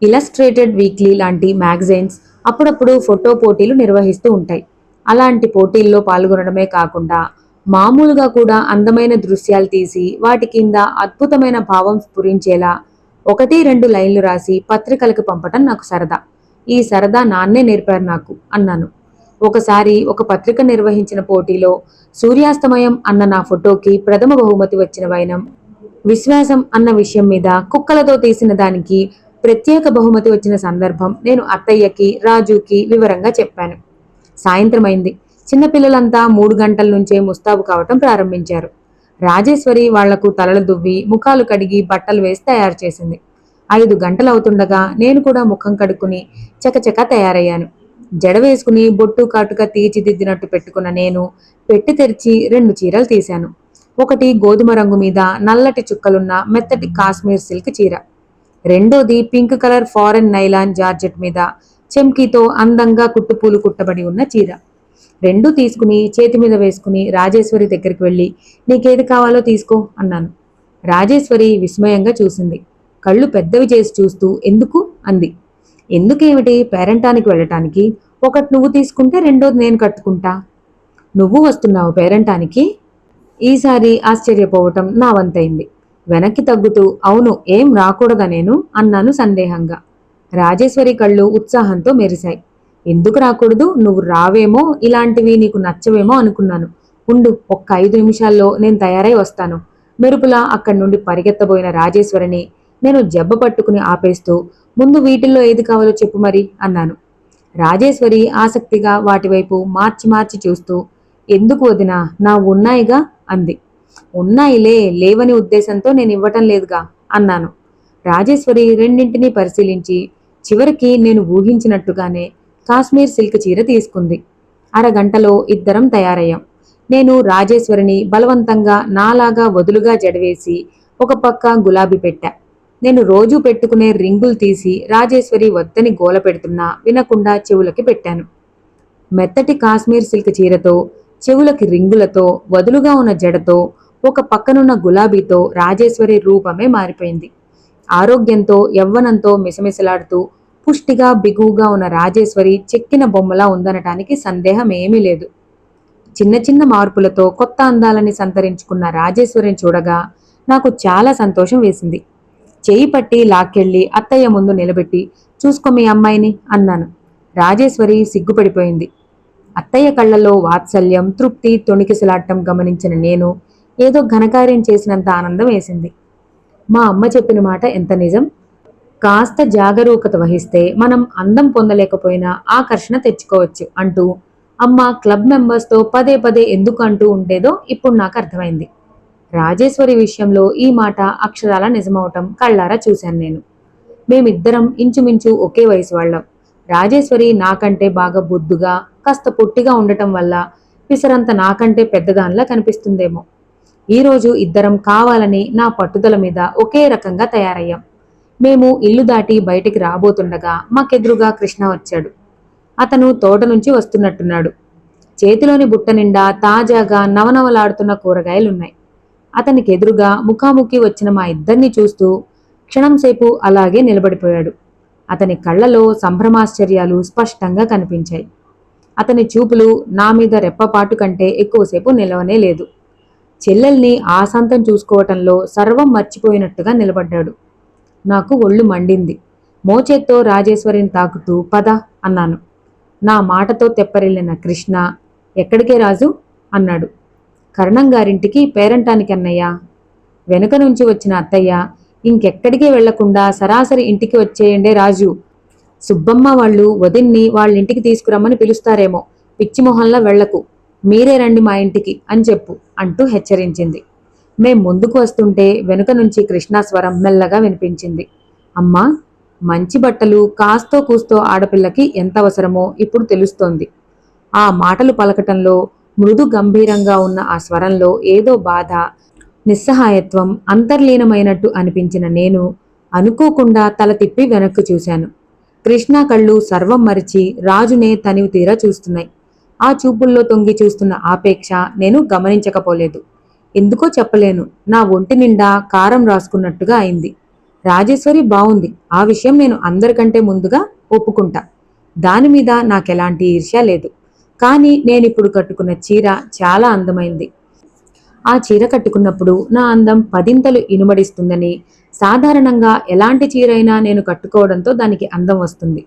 ఇలస్ట్రేటెడ్ వీక్లీ లాంటి మ్యాగజైన్స్ అప్పుడప్పుడు ఫోటో పోటీలు నిర్వహిస్తూ ఉంటాయి. అలాంటి పోటీల్లో పాల్గొనడమే కాకుండా మామూలుగా కూడా అందమైన దృశ్యాలు తీసి వాటి కింద అద్భుతమైన భావం స్ఫురించేలా 1-2 లైన్లు రాసి పత్రికలకు పంపటం నాకు సరదా. ఈ సరదా నాన్నే నేర్పారు నాకు అన్నాను. ఒకసారి ఒక పత్రిక నిర్వహించిన పోటీలో సూర్యాస్తమయం అన్న నా ఫోటోకి ప్రథమ బహుమతి వచ్చిన వైనం, విశ్వాసం అన్న విషయం మీద కుక్కలతో తీసిన దానికి ప్రత్యేక బహుమతి వచ్చిన సందర్భం నేను అత్తయ్యకి, రాజుకి వివరంగా చెప్పాను. సాయంత్రం అయింది. చిన్నపిల్లలంతా 3 గంటల నుంచే ముస్తాబు కావటం ప్రారంభించారు. రాజేశ్వరి వాళ్లకు తలలు దువ్వి ముఖాలు కడిగి బట్టలు వేసి తయారు చేసింది. 5 గంటలవుతుండగా నేను కూడా ముఖం కడుక్కుని చకచకా తయారయ్యాను. జడ వేసుకుని బొట్టు కాటుక తీర్చిదిద్దినట్టు పెట్టుకున్న నేను పెట్టి తెరిచి 2 చీరలు తీశాను. ఒకటి గోధుమ రంగు మీద నల్లటి చుక్కలున్న మెత్తటి కాశ్మీర్ సిల్క్ చీర, రెండోది pink colour foreign nylon georgette మీద చెమ్కీతో అందంగా కుట్టుపూలు కుట్టబడి ఉన్న చీర. 2 తీసుకుని చేతి మీద వేసుకుని రాజేశ్వరి దగ్గరికి వెళ్ళి నీకేది కావాలో తీసుకో అన్నాను. రాజేశ్వరి విస్మయంగా చూసింది. కళ్ళు పెద్దవి చేసి చూస్తూ ఎందుకు అంది. ఎందుకేమిటి, పేరంటానికి వెళ్ళటానికి. ఒకటి నువ్వు తీసుకుంటే రెండోది నేను కట్టుకుంటా. నువ్వు వస్తున్నావు పేరంటానికి? ఈసారి ఆశ్చర్యపోవటం నా వంతైంది. వెనక్కి తగ్గుతూ అవును, ఏం రాకూడదా నేను అన్నాను సందేహంగా. రాజేశ్వరి కళ్ళు ఉత్సాహంతో మెరిశాయి. ఎందుకు రాకూడదు, నువ్వు రావేమో, ఇలాంటివి నీకు నచ్చవేమో అనుకున్నాను. ఉండు, ఒక్క 5 నిమిషాల్లో నేను తయారై వస్తాను. మెరుపులా అక్కడి నుండి పరిగెత్తబోయిన రాజేశ్వరిని నేను జబ్బ పట్టుకుని ఆపేస్తూ ముందు వీటిల్లో ఏది కావాలో చెప్పు మరి అన్నాను. రాజేశ్వరి ఆసక్తిగా వాటివైపు మార్చి మార్చి చూస్తూ ఎందుకు వదినా, నా ఉన్నాయిగా అంది. ఉన్నాయిలే, లేవని ఉద్దేశంతో నేను ఇవ్వటం లేదుగా అన్నాను. రాజేశ్వరి రెండింటినీ పరిశీలించి చివరికి నేను ఊహించినట్టుగానే కాశ్మీర్ సిల్క్ చీర తీసుకుంది. అరగంటలో ఇద్దరం తయారయ్యాం. నేను రాజేశ్వరిని బలవంతంగా నాలాగా వదులుగా జడవేసి ఒక పక్క గులాబీ పెట్టా. నేను రోజూ పెట్టుకునే రింగులు తీసి రాజేశ్వరి వద్దని గోల పెడుతున్నా వినకుండా చెవులకి పెట్టాను. మెత్తటి కాశ్మీర్ సిల్క్ చీరతో, చెవులకి రింగులతో, వదులుగా ఉన్న జడతో, ఒక పక్కనున్న గులాబీతో రాజేశ్వరి రూపమే మారిపోయింది. ఆరోగ్యంతో యవ్వనంతో మిసమిసలాడుతూ పుష్టిగా బిగువుగా ఉన్న రాజేశ్వరి చెక్కిన బొమ్మలా ఉందనటానికి సందేహం ఏమీ లేదు. చిన్న చిన్న మార్పులతో కొత్త అందాలని సంతరించుకున్న రాజేశ్వరిని చూడగా నాకు చాలా సంతోషం వేసింది. చేయి పట్టి లాక్కెళ్ళి అత్తయ్య ముందు నిలబెట్టి చూసుకో మీ అమ్మాయిని అన్నాను. రాజేశ్వరి సిగ్గుపడిపోయింది. అత్తయ్య కళ్లలో వాత్సల్యం, తృప్తి తొణికిసలాడటం గమనించిన నేను ఏదో ఘనకార్యం చేసినంత ఆనందం వేసింది. మా అమ్మ చెప్పిన మాట ఎంత నిజం. కాస్త జాగరూకత వహిస్తే మనం అందం పొందలేకపోయినా ఆకర్షణ తెచ్చుకోవచ్చు అంటూ అమ్మ క్లబ్ మెంబర్స్తో పదే పదే ఎందుకు అంటూ ఉండేదో ఇప్పుడు నాకు అర్థమైంది. రాజేశ్వరి విషయంలో ఈ మాట అక్షరాల నిజమవటం కళ్ళారా చూశాను నేను. మేమిద్దరం ఇంచుమించు ఒకే వయసు వాళ్ళం. రాజేశ్వరి నాకంటే బాగా బొద్దుగా, కాస్త పొట్టిగా ఉండటం వల్ల పిసరంత నాకంటే పెద్దదానిలా కనిపిస్తుందేమో. ఈరోజు ఇద్దరం కావాలని నా పట్టుదల మీద ఒకే రకంగా తయారయ్యాం. మేము ఇల్లు దాటి బయటికి రాబోతుండగా మాకెదురుగా కృష్ణ వచ్చాడు. అతను తోట నుంచి వస్తున్నట్టున్నాడు. చేతిలోని బుట్ట నిండా తాజాగా నవనవలాడుతున్న కూరగాయలున్నాయి. అతనికి ఎదురుగా ముఖాముఖి వచ్చిన మా ఇద్దరిని చూస్తూ క్షణంసేపు అలాగే నిలబడిపోయాడు. అతని కళ్ళలో సంభ్రమాశ్చర్యాలు స్పష్టంగా కనిపించాయి. అతని చూపులు నా మీద రెప్పపాటు కంటే ఎక్కువసేపు నిలవనే లేదు. చెల్లెల్ని ఆశాంతం చూసుకోవటంలో సర్వం మర్చిపోయినట్టుగా నిలబడ్డాడు. నాకు ఒళ్ళు మండింది. మోచేత్తో రాజేశ్వరిని తాకుతూ పద అన్నాను. నా మాటతో తెప్పరిల్లిన కృష్ణ ఎక్కడికే రాజు అన్నాడు. కరణంగారింటికి పేరంటానికి అన్నయ్య. వెనుక నుంచి వచ్చిన అత్తయ్య ఇంకెక్కడికి వెళ్లకుండా సరాసరి ఇంటికి వచ్చేయండే రాజు. సుబ్బమ్మ వాళ్ళు వదిన్ని వాళ్ళింటికి తీసుకురమ్మని పిలుస్తారేమో, పిచ్చిమొహంలా వెళ్లకు, మీరే రండి మా ఇంటికి అని చెప్పు అంటూ హెచ్చరించింది. మేం ముందుకు వస్తుంటే వెనుక నుంచి కృష్ణా స్వరం మెల్లగా వినిపించింది. అమ్మా, మంచి బట్టలు కాస్తో కూస్తో ఆడపిల్లకి ఎంత అవసరమో ఇప్పుడు తెలుస్తోంది. ఆ మాటలు పలకటంలో, మృదు గంభీరంగా ఉన్న ఆ స్వరంలో ఏదో బాధ, నిస్సహాయత్వం అంతర్లీనమైనట్టు అనిపించిన నేను అనుకోకుండా తల తిప్పి వెనక్కు చూశాను. కృష్ణ కళ్ళు సర్వం మరిచి రాజునే తనివి తీరా చూస్తున్నాయి. ఆ చూపుల్లో తొంగి చూస్తున్న ఆపేక్ష నేను గమనించకపోలేదు. ఎందుకో చెప్పలేను, నా ఒంటి నిండా కారం రాసుకున్నట్టుగా అయింది. రాజేశ్వరి బావుంది, ఆ విషయం నేను అందరికంటే ముందుగా ఒప్పుకుంటా. దానిమీద నాకెలాంటి ఈర్ష్య లేదు. కానీ నేనిప్పుడు కట్టుకున్న చీర చాలా అందమైంది. ఆ చీర కట్టుకున్నప్పుడు నా అందం 10 ఇనుమడిస్తుందని, సాధారణంగా ఎలాంటి చీరైనా నేను కట్టుకోవడంతో దానికి అందం వస్తుంది.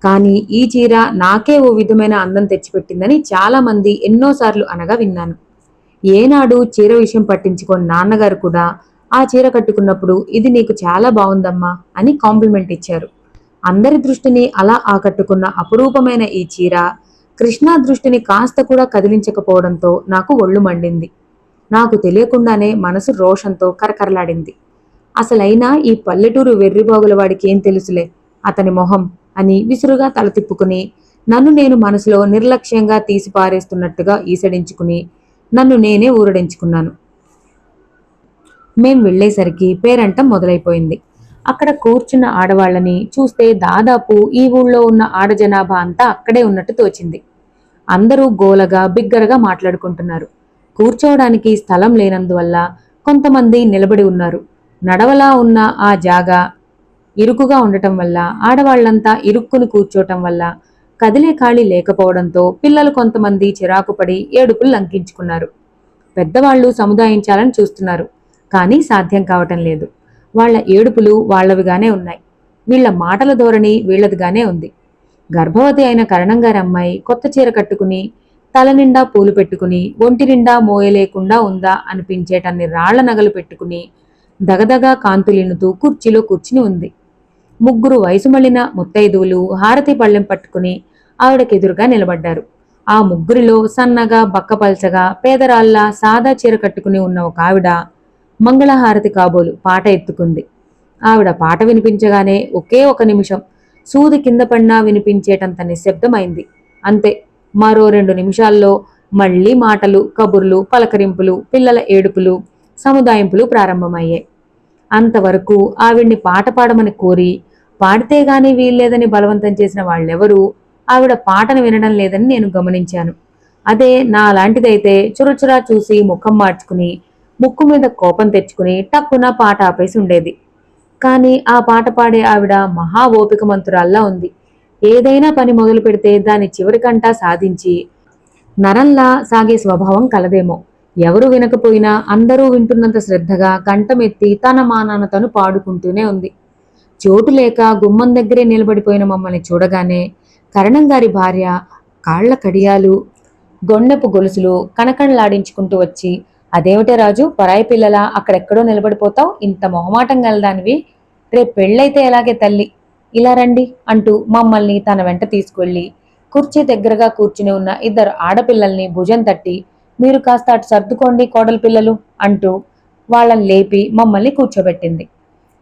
కానీ ఈ చీర నాకే ఓ విధమైన అందం తెచ్చిపెట్టిందని చాలామంది ఎన్నోసార్లు అనగా విన్నాను. ఏనాడు చీర విషయం పట్టించుకొని నాన్నగారు కూడా ఆ చీర కట్టుకున్నప్పుడు ఇది నీకు చాలా బాగుందమ్మా అని కాంప్లిమెంట్ ఇచ్చారు. అందరి దృష్టిని అలా ఆకట్టుకున్న అపురూపమైన ఈ చీర కృష్ణా దృష్టిని కాస్త కూడా కదిలించకపోవడంతో నాకు ఒళ్ళు మండింది. నాకు తెలియకుండానే మనసు రోషంతో కరకరలాడింది. అసలైనా ఈ పల్లెటూరు వెర్రిబాగుల వాడికి ఏం తెలుసులే అతని మొహం అని విసురుగా తల తిప్పుకుని, నన్ను నేను మనసులో నిర్లక్ష్యంగా తీసి పారేస్తున్నట్టుగా ఈసడించుకుని నన్ను నేనే ఊరడించుకున్నాను. మేం వెళ్లేసరికి పేరంటం మొదలైపోయింది. అక్కడ కూర్చున్న ఆడవాళ్లని చూస్తే దాదాపు ఈ ఊళ్ళో ఉన్న ఆడజనాభా అంతా అక్కడే ఉన్నట్టు తోచింది. అందరూ గోలగా బిగ్గరగా మాట్లాడుకుంటున్నారు. కూర్చోవడానికి స్థలం లేనందువల్ల కొంతమంది నిలబడి ఉన్నారు. నడవలా ఉన్న ఆ జాగా ఇరుకుగా ఉండటం వల్ల, ఆడవాళ్లంతా ఇరుక్కుని కూర్చోటం వల్ల కదిలే ఖాళీ లేకపోవడంతో పిల్లలు కొంతమంది చిరాకుపడి ఏడుపులు లంకించుకున్నారు. పెద్దవాళ్లు సముదాయించాలని చూస్తున్నారు, కానీ సాధ్యం కావటం లేదు. వాళ్ల ఏడుపులు వాళ్లవిగానే ఉన్నాయి. వీళ్ల మాటల ధోరణి వీళ్లదిగానే ఉంది. గర్భవతి అయిన కరణంగారి అమ్మాయి కొత్త చీర కట్టుకుని, తల నిండా పూలు పెట్టుకుని, ఒంటి నిండా మోయలేకుండా ఉందా అనిపించేటన్ని రాళ్ల నగలు పెట్టుకుని దగదగా కాంతులినుతూ కుర్చీలో కూర్చుని ఉంది. ముగ్గురు వయసు మళ్లిన ముత్తైదువులు హారతి పళ్ళెం పట్టుకుని ఆవిడకెదురుగా నిలబడ్డారు. ఆ ముగ్గురిలో సన్నగా బక్కపల్చగా పేదరాల్లా సాదా చీర కట్టుకుని ఉన్న ఒక ఆవిడ మంగళహారతి కాబోలు పాట ఎత్తుకుంది. ఆవిడ పాట వినిపించగానే ఒకే ఒక నిమిషం సూది కింద పడినా వినిపించేటంత నిశ్శబ్దమైంది. అంతే, మరో 2 నిమిషాల్లో మళ్లీ మాటలు, కబుర్లు, పలకరింపులు, పిల్లల ఏడుపులు, సముదాయింపులు ప్రారంభమయ్యాయి. అంతవరకు ఆవిడ్ని పాట పాడమని కోరి, పాడితే గాని వీల్లేదని బలవంతం చేసిన వాళ్ళెవరూ ఆవిడ పాటను వినడం లేదని నేను గమనించాను. అదే నాలాంటిదైతే చురచురా చూసి ముఖం మార్చుకుని, ముక్కు మీద కోపం తెచ్చుకుని టక్కున పాట ఆపేసి ఉండేది. కానీ ఆ పాట పాడే ఆవిడ మహా ఓపికమంతురాల్లా ఉంది. ఏదైనా పని మొదలు పెడితే దాని చివరికంటా సాధించి నరంలా సాగే స్వభావం కలదేమో. ఎవరు వినకపోయినా అందరూ వింటున్నంత శ్రద్ధగా కంఠమెత్తి తన మానాన తను పాడుకుంటూనే ఉంది. చోటు లేక గుమ్మం దగ్గరే నిలబడిపోయిన మమ్మల్ని చూడగానే కరణంగారి భార్య కాళ్ల కడియాలు, గొండెపు గొలుసులు కణకణలాడించుకుంటూ వచ్చి, అదేమిటే రాజు, పరాయి పిల్లలా అక్కడెక్కడో నిలబడిపోతావు, ఇంత మొహమాటం గలదానివి, రేపు పెళ్ళైతే ఎలాగే తల్లి, ఇలా రండి అంటూ మమ్మల్ని తన వెంట తీసుకువెళ్ళి కుర్చీ దగ్గరగా కూర్చుని ఉన్న 2 ఆడపిల్లల్ని భుజం తట్టి, మీరు కాస్త అటు సర్దుకోండి కోడలు పిల్లలు అంటూ వాళ్ళని లేపి మమ్మల్ని కూర్చోబెట్టింది.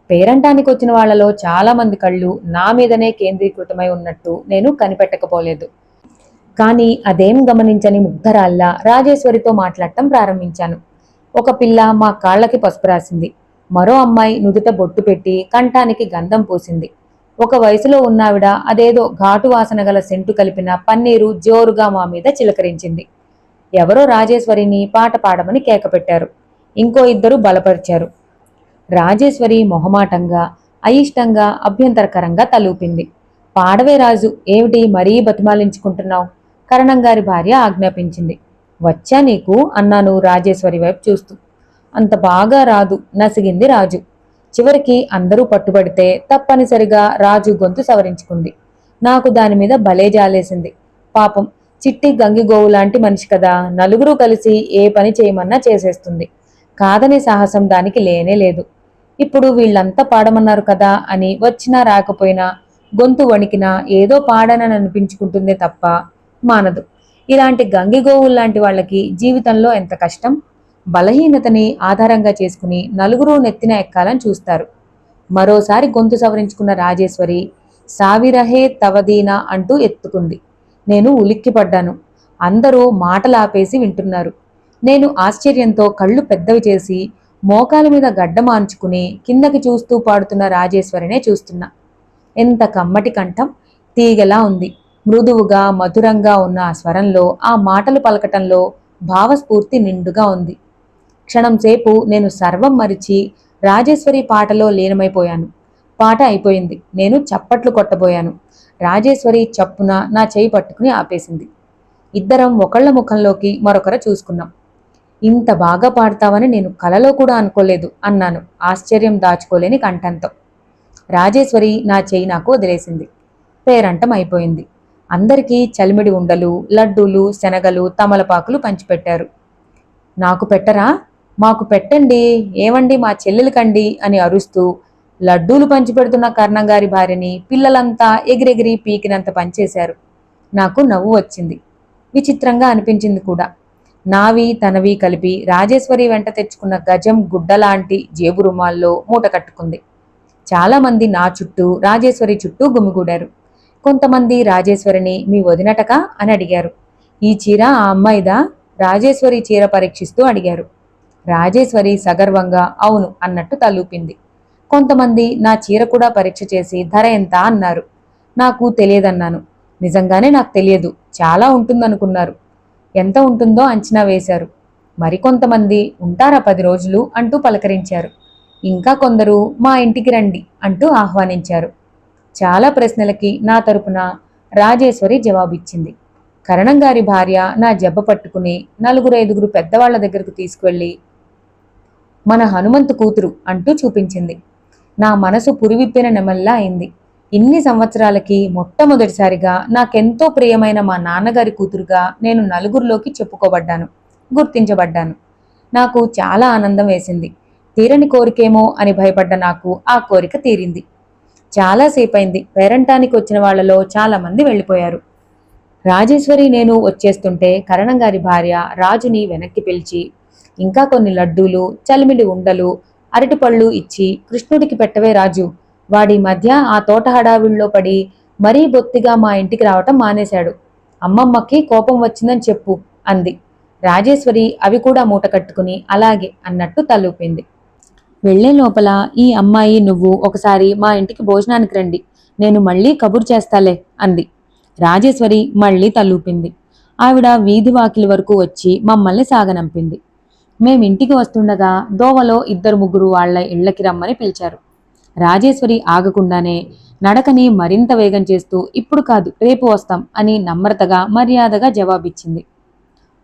పేరంటానికి వచ్చిన వాళ్లలో చాలా మంది కళ్ళు నా మీదనే కేంద్రీకృతమై ఉన్నట్టు నేను కనిపెట్టకపోలేదు. కానీ అదేం గమనించని ముగ్ధరాల్లా రాజేశ్వరితో మాట్లాడటం ప్రారంభించాను. ఒక పిల్ల మా కాళ్లకి పసుపు రాసింది. మరో అమ్మాయి నుదుట బొట్టు పెట్టి కంఠానికి గంధం పూసింది. ఒక వయసులో ఉన్నావిడ అదేదో ఘాటు వాసన గల సెంటు కలిపిన పన్నీరు జోరుగా మా మీద చిలకరించింది. ఎవరో రాజేశ్వరిని పాట పాడమని కేకపెట్టారు. ఇంకో 2 బలపరిచారు. రాజేశ్వరి మొహమాటంగా, అయిష్టంగా, అభ్యంతరకరంగా తలూపింది. పాడవే రాజు, ఏమిటి మరీ బతిమాలించుకుంటున్నావు? కరణంగారి భార్య ఆజ్ఞాపించింది. వచ్చా నీకు అన్నాను రాజేశ్వరి వైపు చూస్తూ. అంత బాగా రాదు నసిగింది రాజు. చివరికి అందరూ పట్టుబడితే తప్పనిసరిగా రాజు గొంతు సవరించుకుంది. నాకు దానిమీద భలే జాలేసింది. పాపం చిట్టి గంగిగోవు లాంటి మనిషి కదా, నలుగురూ కలిసి ఏ పని చేయమన్నా చేసేస్తుంది. కాదనే సాహసం దానికి లేనే లేదు. ఇప్పుడు వీళ్ళంతా పాడమన్నారు కదా అని వచ్చినా రాకపోయినా గొంతు వణికినా ఏదో పాడనని అనిపించుకుంటుందే తప్ప మానదు. ఇలాంటి గంగిగోవుల్లాంటి వాళ్ళకి జీవితంలో ఎంత కష్టం. బలహీనతని ఆధారంగా చేసుకుని నలుగురూ నెత్తిన ఎక్కాలని చూస్తారు. మరోసారి గొంతు సవరించుకున్న రాజేశ్వరి సావిరహే తవదీనా అంటూ ఎత్తుకుంది. నేను ఉలిక్కిపడ్డాను. అందరూ మాటలాపేసి వింటున్నారు. నేను ఆశ్చర్యంతో కళ్ళు పెద్దవి చేసి మోకాల మీద గడ్డ మార్చుకుని కిందకి చూస్తూ పాడుతున్న రాజేశ్వరినే చూస్తున్నా. ఎంత కమ్మటి కంఠం, తీగలా ఉంది. మృదువుగా మధురంగా ఉన్న ఆ స్వరంలో, ఆ మాటలు పలకటంలో భావస్ఫూర్తి నిండుగా ఉంది. క్షణంసేపు నేను సర్వం మరిచి రాజేశ్వరి పాటలో లీనమైపోయాను. పాట అయిపోయింది. నేను చప్పట్లు కొట్టబోయాను. రాజేశ్వరి చప్పున నా చేయి పట్టుకుని ఆపేసింది. ఇద్దరం ఒకళ్ల ముఖంలోకి మరొకరు చూసుకున్నాం. ఇంత బాగా పాడతావని నేను కలలో కూడా అనుకోలేదు అన్నాను ఆశ్చర్యం దాచుకోలేని కంఠంతో. రాజేశ్వరి నా చేయి నాకు వదిలేసింది. పేరంటం అయిపోయింది. అందరికీ చలిమిడి ఉండలు, లడ్డూలు, శనగలు, తమలపాకులు పంచిపెట్టారు. నాకు పెట్టరా? మాకు పెట్టండి, ఏమండి మా చెల్లెలకండి అని అరుస్తూ లడ్డూలు పంచిపెడుతున్న కర్ణంగారి భార్యని పిల్లలంతా ఎగిరెగిరి పీకినంత పనిచేశారు. నాకు నవ్వు వచ్చింది. విచిత్రంగా అనిపించింది కూడా. నావి తనవి కలిపి రాజేశ్వరి వెంట తెచ్చుకున్న గజం గుడ్డలాంటి జేబు రుమాల్లో మూట కట్టుకుంది. చాలామంది నా చుట్టూ రాజేశ్వరి చుట్టూ గుమిగూడారు. కొంతమంది రాజేశ్వరిని మీ వదినటక అని అడిగారు. ఈ చీర ఆ అమ్మాయిదా? రాజేశ్వరి చీర పరీక్షిస్తూ అడిగారు. రాజేశ్వరి సగర్వంగా అవును అన్నట్టు తలూపింది. కొంతమంది నా చీర కూడా పరీక్ష చేసి ధర ఎంత అన్నారు. నాకు తెలియదన్నాను. నిజంగానే నాకు తెలియదు, చాలా ఉంటుందనుకున్నారు. ఎంత ఉంటుందో అంచనా వేశారు. మరికొంతమంది ఉంటారా 10 రోజులు అంటూ పలకరించారు. ఇంకా కొందరు మా ఇంటికి రండి అంటూ ఆహ్వానించారు. చాలా ప్రశ్నలకి నా తరపున రాజేశ్వరి జవాబిచ్చింది. కరణం గారి భార్య నా జబ్బ పట్టుకుని 4-5 పెద్దవాళ్ల దగ్గరకు తీసుకువెళ్ళి మన హనుమంతు కూతురు అంటూ చూపించింది. నా మనసు పురివిప్పిన నెమల్లా అయింది. ఇన్ని సంవత్సరాలకి మొట్టమొదటిసారిగా నాకెంతో ప్రియమైన మా నాన్నగారి కూతురుగా నేను నలుగురిలోకి చెప్పుకోబడ్డాను, గుర్తించబడ్డాను. నాకు చాలా ఆనందం వేసింది. తీరని కోరికేమో అని భయపడ్డ నాకు ఆ కోరిక తీరింది. చాలాసేపైంది. పేరంటానికి వచ్చిన వాళ్లలో చాలామంది వెళ్ళిపోయారు. రాజేశ్వరి నేను వచ్చేస్తుంటే కరణం గారి భార్య రాజుని వెనక్కి పిలిచి ఇంకా కొన్ని లడ్డూలు, చలిమిడి ఉండలు, అరటిపళ్ళు ఇచ్చి కృష్ణుడికి పెట్టవే రాజు, వాడి మధ్య ఆ తోట హడావిడిలో పడి మరీ బొత్తిగా మా ఇంటికి రావటం మానేశాడు. అమ్మమ్మకి కోపం వచ్చిందని చెప్పు అంది. రాజేశ్వరి అవి కూడా మూట కట్టుకుని అలాగే అన్నట్టు తలూపింది. వెళ్లే లోపల ఈ అమ్మాయి నువ్వు ఒకసారి మా ఇంటికి భోజనానికి రండి, నేను మళ్ళీ కబురు చేస్తాలే అంది. రాజేశ్వరి మళ్ళీ తలూపింది. ఆవిడ వీధి వాకిలి వరకు వచ్చి మమ్మల్ని సాగనంపింది. మేమింటికి వస్తుండగా దోవలో 2-3 వాళ్ల ఇళ్లకి రమ్మని పిలిచారు. రాజేశ్వరి ఆగకుండానే నడకని మరింత వేగం చేస్తూ ఇప్పుడు కాదు రేపు వస్తాం అని నమ్రతగా మర్యాదగా జవాబిచ్చింది.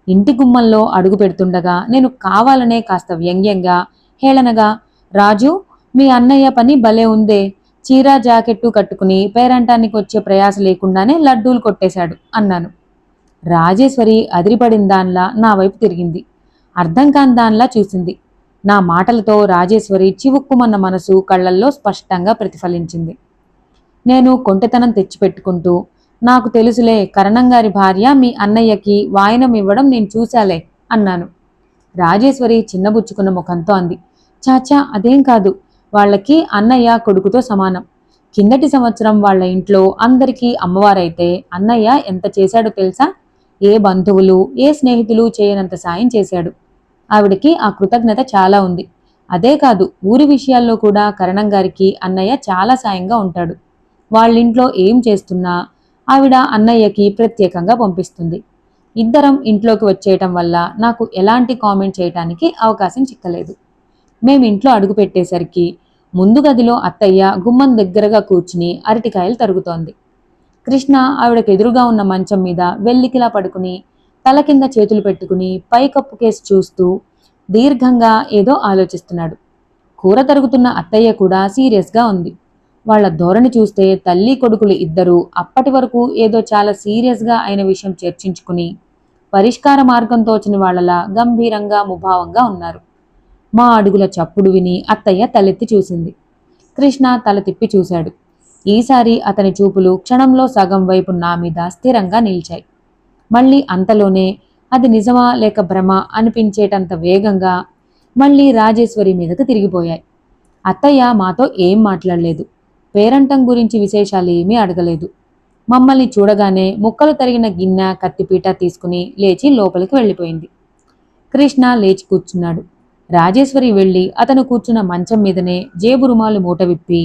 ఇంటి గుమ్మంలో అడుగు పెడుతుండగా నేను కావాలనే కాస్త వ్యంగ్యంగా హేళనగా రాజు, మీ అన్నయ్య పని భలే ఉందే, చీర జాకెట్టు కట్టుకుని పేరంటానికి వచ్చే ప్రయాస లేకుండానే లడ్డూలు కొట్టేశాడు అన్నాను. రాజేశ్వరి అదిరిపడిన దానిలా నా వైపు తిరిగింది. అర్థం కాని దానిలా చూసింది. నా మాటలతో రాజేశ్వరి చివుక్కుమన్న మనసు కళ్లల్లో స్పష్టంగా ప్రతిఫలించింది. నేను కొంటెతనం తెచ్చిపెట్టుకుంటూ నాకు తెలుసులే, కరణంగారి భార్య మీ అన్నయ్యకి వాయనం ఇవ్వడం నేను చూశాలే అన్నాను. రాజేశ్వరి చిన్నబుచ్చుకున్న ముఖంతో అంది. చాచా అదేం కాదు, వాళ్ళకి అన్నయ్య కొడుకుతో సమానం. కిందటి సంవత్సరం వాళ్ళ ఇంట్లో అందరికీ అమ్మవారైతే అన్నయ్య ఎంత చేశాడో తెలుసా? ఏ బంధువులు ఏ స్నేహితులు చేయనంత సాయం చేశాడు. ఆవిడికి ఆ కృతజ్ఞత చాలా ఉంది. అదే కాదు, ఊరి విషయాల్లో కూడా కరణం గారికి అన్నయ్య చాలా సాయంగా ఉంటాడు. వాళ్ళింట్లో ఏం చేస్తున్నా ఆవిడ అన్నయ్యకి ప్రత్యేకంగా పంపిస్తుంది. ఇద్దరం ఇంట్లోకి వచ్చేయటం వల్ల నాకు ఎలాంటి కామెంట్ చేయటానికి అవకాశం చిక్కలేదు. మేమింట్లో అడుగు పెట్టేసరికి ముందు గదిలో అత్తయ్య గుమ్మం దగ్గరగా కూర్చుని అరటికాయలు తరుగుతోంది. కృష్ణ ఆవిడకు ఎదురుగా ఉన్న మంచం మీద వెల్లికిలా పడుకుని తల కింద చేతులు పెట్టుకుని పైకప్పు కేసి చూస్తూ దీర్ఘంగా ఏదో ఆలోచిస్తున్నాడు. కూర తరుగుతున్న అత్తయ్య కూడా సీరియస్గా ఉంది. వాళ్ల ధోరణి చూస్తే తల్లి కొడుకులు ఇద్దరూ అప్పటి వరకు ఏదో చాలా సీరియస్గా అయిన విషయం చర్చించుకుని పరిష్కార మార్గం తోచని వాళ్లలా గంభీరంగా ముభావంగా ఉన్నారు. మా అడుగుల చప్పుడు విని అత్తయ్య తలెత్తి చూసింది. కృష్ణ తల తిప్పి చూశాడు. ఈసారి అతని చూపులు క్షణంలో సగం వైపు నా మీద స్థిరంగా నిలిచాయి. మళ్ళీ అంతలోనే అది నిజమా లేక భ్రమ అనిపించేటంత వేగంగా మళ్ళీ రాజేశ్వరి మీదకు తిరిగిపోయాయి. అత్తయ్య మాతో ఏం మాట్లాడలేదు. పేరంటం గురించి విశేషాలేమీ అడగలేదు. మమ్మల్ని చూడగానే ముక్కలు తరిగిన గిన్నె కత్తిపీట తీసుకుని లేచి లోపలికి వెళ్ళిపోయింది. కృష్ణ లేచి కూర్చున్నాడు. రాజేశ్వరి వెళ్ళి అతను కూర్చున్న మంచం మీదనే జేబు రుమాలు మూట విప్పి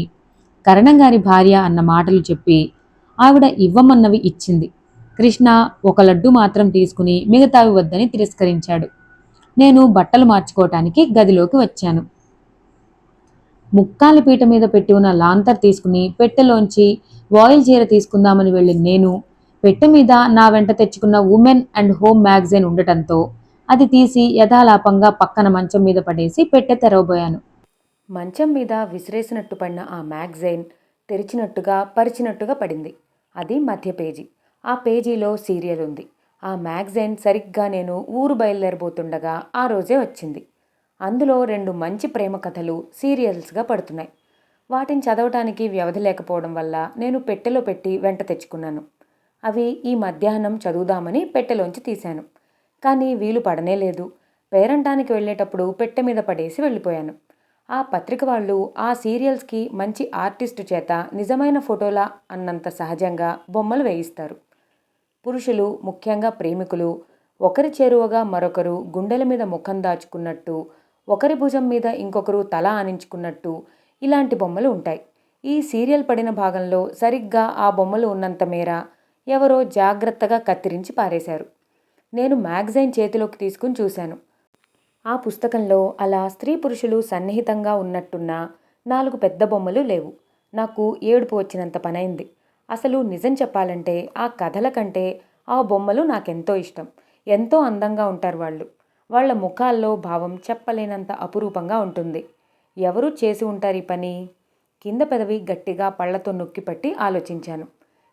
కరణంగారి భార్య అన్న మాటలు చెప్పి ఆవిడ ఇవ్వమన్నవి ఇచ్చింది. కృష్ణ ఒక లడ్డు మాత్రం తీసుకుని మిగతావి వద్దని తిరస్కరించాడు. నేను బట్టలు మార్చుకోవటానికి గదిలోకి వచ్చాను. ముక్కాలి పీట మీద పెట్టి ఉన్న లాంతర్ తీసుకుని పెట్టెలోంచి వాయిల్ చీర తీసుకుందామని వెళ్ళిన నేను పెట్టె మీద నా వెంట తెచ్చుకున్న ఉమెన్ అండ్ హోమ్ మ్యాగజైన్ ఉండటంతో అది తీసి యథాలాపంగా పక్కన మంచం మీద పడేసి పెట్టె తెరవబోయాను. మంచం మీద విసిరేసినట్టు పడిన ఆ మ్యాగజైన్ తెరిచినట్టుగా పరిచినట్టుగా పడింది. అది మధ్య పేజీ. ఆ పేజీలో సీరియల్ ఉంది. ఆ మ్యాగజైన్ సరిగ్గా నేను ఊరు బయలుదేరబోతుండగా ఆ రోజే వచ్చింది. అందులో 2 మంచి ప్రేమ కథలు సీరియల్స్గా పడుతున్నాయి. వాటిని చదవటానికి వ్యవధి లేకపోవడం వల్ల నేను పెట్టెలో పెట్టి వెంట తెచ్చుకున్నాను. అవి ఈ మధ్యాహ్నం చదువుదామని పెట్టెలోంచి తీశాను. కానీ వీలు పడనే లేదు. పేరంటానికి వెళ్ళేటప్పుడు పెట్టె మీద పడేసి వెళ్ళిపోయాను. ఆ పత్రిక వాళ్ళు ఆ సీరియల్స్కి మంచి ఆర్టిస్టు చేత నిజమైన ఫోటోలా అన్నంత సహజంగా బొమ్మలు వేయిస్తారు. పురుషులు, ముఖ్యంగా ప్రేమికులు, ఒకరి చేరువగా మరొకరు గుండెల మీద ముఖం దాచుకున్నట్టు, ఒకరి భుజం మీద ఇంకొకరు తల ఆనించుకున్నట్టు ఇలాంటి బొమ్మలు ఉంటాయి. ఈ సీరియల్ పడిన భాగంలో సరిగ్గా ఆ బొమ్మలు ఉన్నంత మేర ఎవరో జాగ్రత్తగా కత్తిరించి పారేశారు. నేను మ్యాగజైన్ చేతిలోకి తీసుకుని చూశాను. ఆ పుస్తకంలో అలా స్త్రీ పురుషులు సన్నిహితంగా ఉన్నట్టున్న 4 పెద్ద బొమ్మలు లేవు. నాకు ఏడుపు వచ్చినంత పనైంది. అసలు నిజం చెప్పాలంటే ఆ కథల కంటే ఆ బొమ్మలు నాకెంతో ఇష్టం. ఎంతో అందంగా ఉంటారు వాళ్ళు. వాళ్ళ ముఖాల్లో భావం చెప్పలేనంత అపురూపంగా ఉంటుంది. ఎవరు చేసి ఉంటారు ఈ పని? కింద పెదవి గట్టిగా పళ్లతో నొక్కిపట్టి ఆలోచించాను.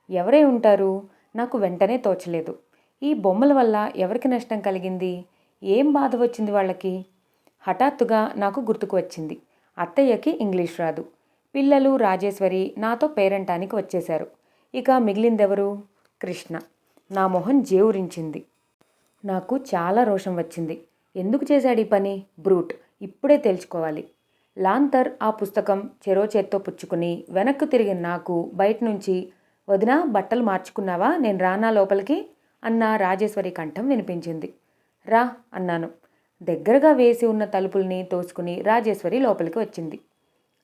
ఎవరై ఉంటారు? నాకు వెంటనే తోచలేదు. ఈ బొమ్మల వల్ల ఎవరికి నష్టం కలిగింది? ఏం బాధ వచ్చింది వాళ్ళకి? హఠాత్తుగా నాకు గుర్తుకు వచ్చింది. అత్తయ్యకి ఇంగ్లీష్ రాదు. పిల్లలు, రాజేశ్వరి నాతో పేరంటానికి వచ్చేశారు. ఇక మిగిలిందెవరు? కృష్ణ. నా మొహం జేవురించింది. నాకు చాలా రోషం వచ్చింది. ఎందుకు చేశాడు ఈ పని? బ్రూట్. ఇప్పుడే తేల్చుకోవాలి. లాంతర్ ఆ పుస్తకం చెరో చేత్తో పుచ్చుకుని వెనక్కు తిరిగిన నాకు బయట నుంచి, వదినా బట్టలు మార్చుకున్నావా, నేను రానా లోపలికి అన్న రాజేశ్వరి కంఠం వినిపించింది. రా అన్నాను. దగ్గరగా వేసి ఉన్న తలుపుల్ని తోసుకుని రాజేశ్వరి లోపలికి వచ్చింది.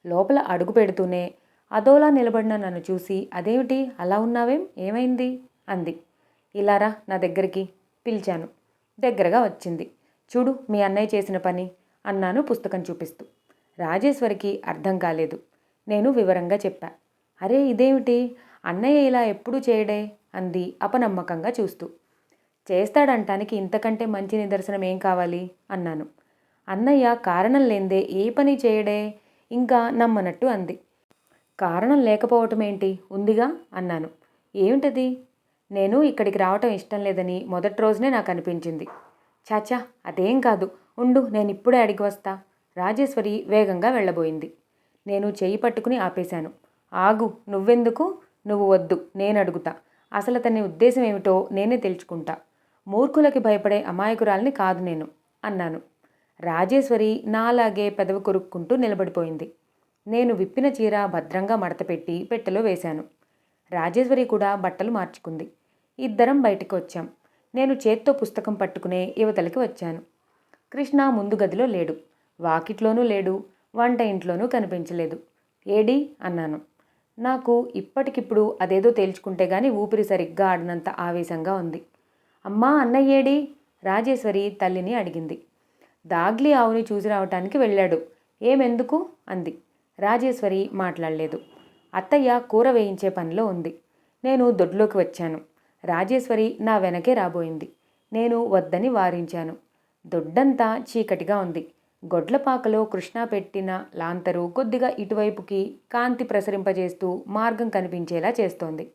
లోపల అడుగు పెడుతూనే అదోలా నిలబడిన నన్ను చూసి, అదేమిటి అలా ఉన్నావేం, ఏమైంది అంది. ఇలా రా నా దగ్గరికి పిలిచాను. దగ్గరగా వచ్చింది. చూడు మీ అన్నయ్య చేసిన పని అన్నాను పుస్తకం చూపిస్తూ. రాజేశ్వరికి అర్థం కాలేదు. నేను వివరంగా చెప్పా. అరే ఇదేమిటి, అన్నయ్య ఇలా ఎప్పుడూ చేయడే అంది అపనమ్మకంగా చూస్తూ. చేస్తాడంటానికి ఇంతకంటే మంచి నిదర్శనం ఏం కావాలి అన్నాను. అన్నయ్య కారణం లేందే ఏ పని చేయడే ఇంకా నమ్మనట్టు అంది. కారణం లేకపోవటం ఏంటి, ఉందిగా అన్నాను. ఏమిటది? నేను ఇక్కడికి రావటం ఇష్టం లేదని మొదటి రోజునే నాకు అనిపించింది. చాచా అదేం కాదు, ఉండు నేనిప్పుడే అడిగి వస్తా. రాజేశ్వరి వేగంగా వెళ్ళబోయింది. నేను చెయ్యి పట్టుకుని ఆపేశాను. ఆగు, నువ్వెందుకు? నువ్వు వద్దు, నేను అడుగుతా. అసలు అతని ఉద్దేశం ఏమిటో నేనే తెలుసుకుంటా. మూర్ఖులకి భయపడే అమాయకురాల్ని కాదు నేను అన్నాను. రాజేశ్వరి నాలాగే పెదవి కొరుక్కుంటూ నిలబడిపోయింది. నేను విప్పిన చీర భద్రంగా మడతపెట్టి పెట్టెలో వేశాను. రాజేశ్వరి కూడా బట్టలు మార్చుకుంది. ఇద్దరం బయటకు వచ్చాం. నేను చేత్తో పుస్తకం పట్టుకునే యువతలకి వచ్చాను. కృష్ణ ముందు గదిలో లేడు, వాకిట్లోనూ లేడు, వంట ఇంట్లోనూ కనిపించలేదు. ఏడి అన్నాను. నాకు ఇప్పటికిప్పుడు అదేదో తేల్చుకుంటే గాని ఊపిరి సరిగ్గా ఆడినంత ఆవేశంగా ఉంది. అమ్మా అన్నయ్యేడి? రాజేశ్వరి తల్లిని అడిగింది. దాగ్లీ ఆవుని చూసి రావటానికి వెళ్ళాడు. ఏమెందుకు అంది. రాజేశ్వరి మాట్లాడలేదు. అత్తయ్య కూర వేయించే పనిలో ఉంది. నేను దొడ్లోకి వచ్చాను. రాజేశ్వరి నా వెనకే రాబోయింది. నేను వద్దని వారించాను. దొడ్డంతా చీకటిగా ఉంది. గొడ్లపాకలో కృష్ణ పెట్టిన లాంతరు కొద్దిగా ఇటువైపుకి కాంతి ప్రసరింపజేస్తూ మార్గం కనిపించేలా చేస్తోంది.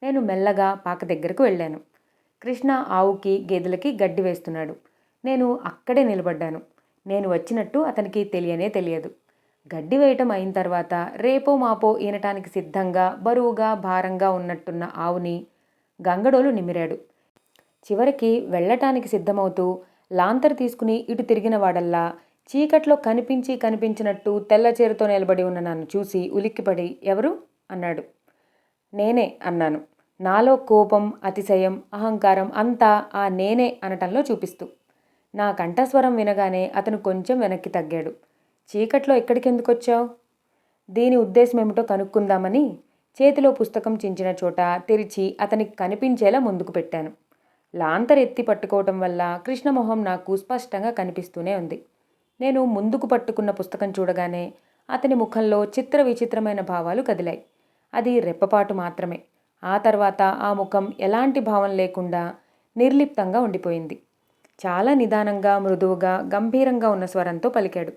నేను మెల్లగా పాక దగ్గరకు వెళ్ళాను. కృష్ణ ఆవుకి గేదెలకి గడ్డి వేస్తున్నాడు. నేను అక్కడే నిలబడ్డాను. నేను వచ్చినట్టు అతనికి తెలియనే తెలియదు. గడ్డి వేయటం అయిన తర్వాత రేపో మాపో ఈనటానికి సిద్ధంగా బరువుగా భారంగా ఉన్నట్టున్న ఆవుని గంగడోలు నిమిరాడు. చివరికి వెళ్ళటానికి సిద్ధమవుతూ లాంతరు తీసుకుని ఇటు తిరిగిన వాడల్లా చీకట్లో కనిపించినట్టు తెల్లచీరతో నిలబడి ఉన్న నన్ను చూసి ఉలిక్కిపడి ఎవరు అన్నాడు. నేనే అన్నాను. నాలో కోపం, అతిశయం, అహంకారం అంతా ఆ నేనే అనటంలో చూపిస్తూ. నా కంఠస్వరం వినగానే అతను కొంచెం వెనక్కి తగ్గాడు. చీకట్లో ఎక్కడికెందుకొచ్చావు? దీని ఉద్దేశం ఏమిటో కనుక్కుందామని చేతిలో పుస్తకం చించిన చోట తెరిచి అతనికి కనిపించేలా ముందుకు పెట్టాను. లాంతర్ ఎత్తి పట్టుకోవటం వల్ల కృష్ణమొహం నాకు స్పష్టంగా కనిపిస్తూనే ఉంది. నేను ముందుకు పట్టుకున్న పుస్తకం చూడగానే అతని ముఖంలో చిత్ర విచిత్రమైన భావాలు కదిలాయి. అది రెప్పపాటు మాత్రమే. ఆ తర్వాత ఆ ముఖం ఎలాంటి భావం లేకుండా నిర్లిప్తంగా ఉండిపోయింది. చాలా నిదానంగా, మృదువుగా, గంభీరంగా ఉన్న స్వరంతో పలికాడు.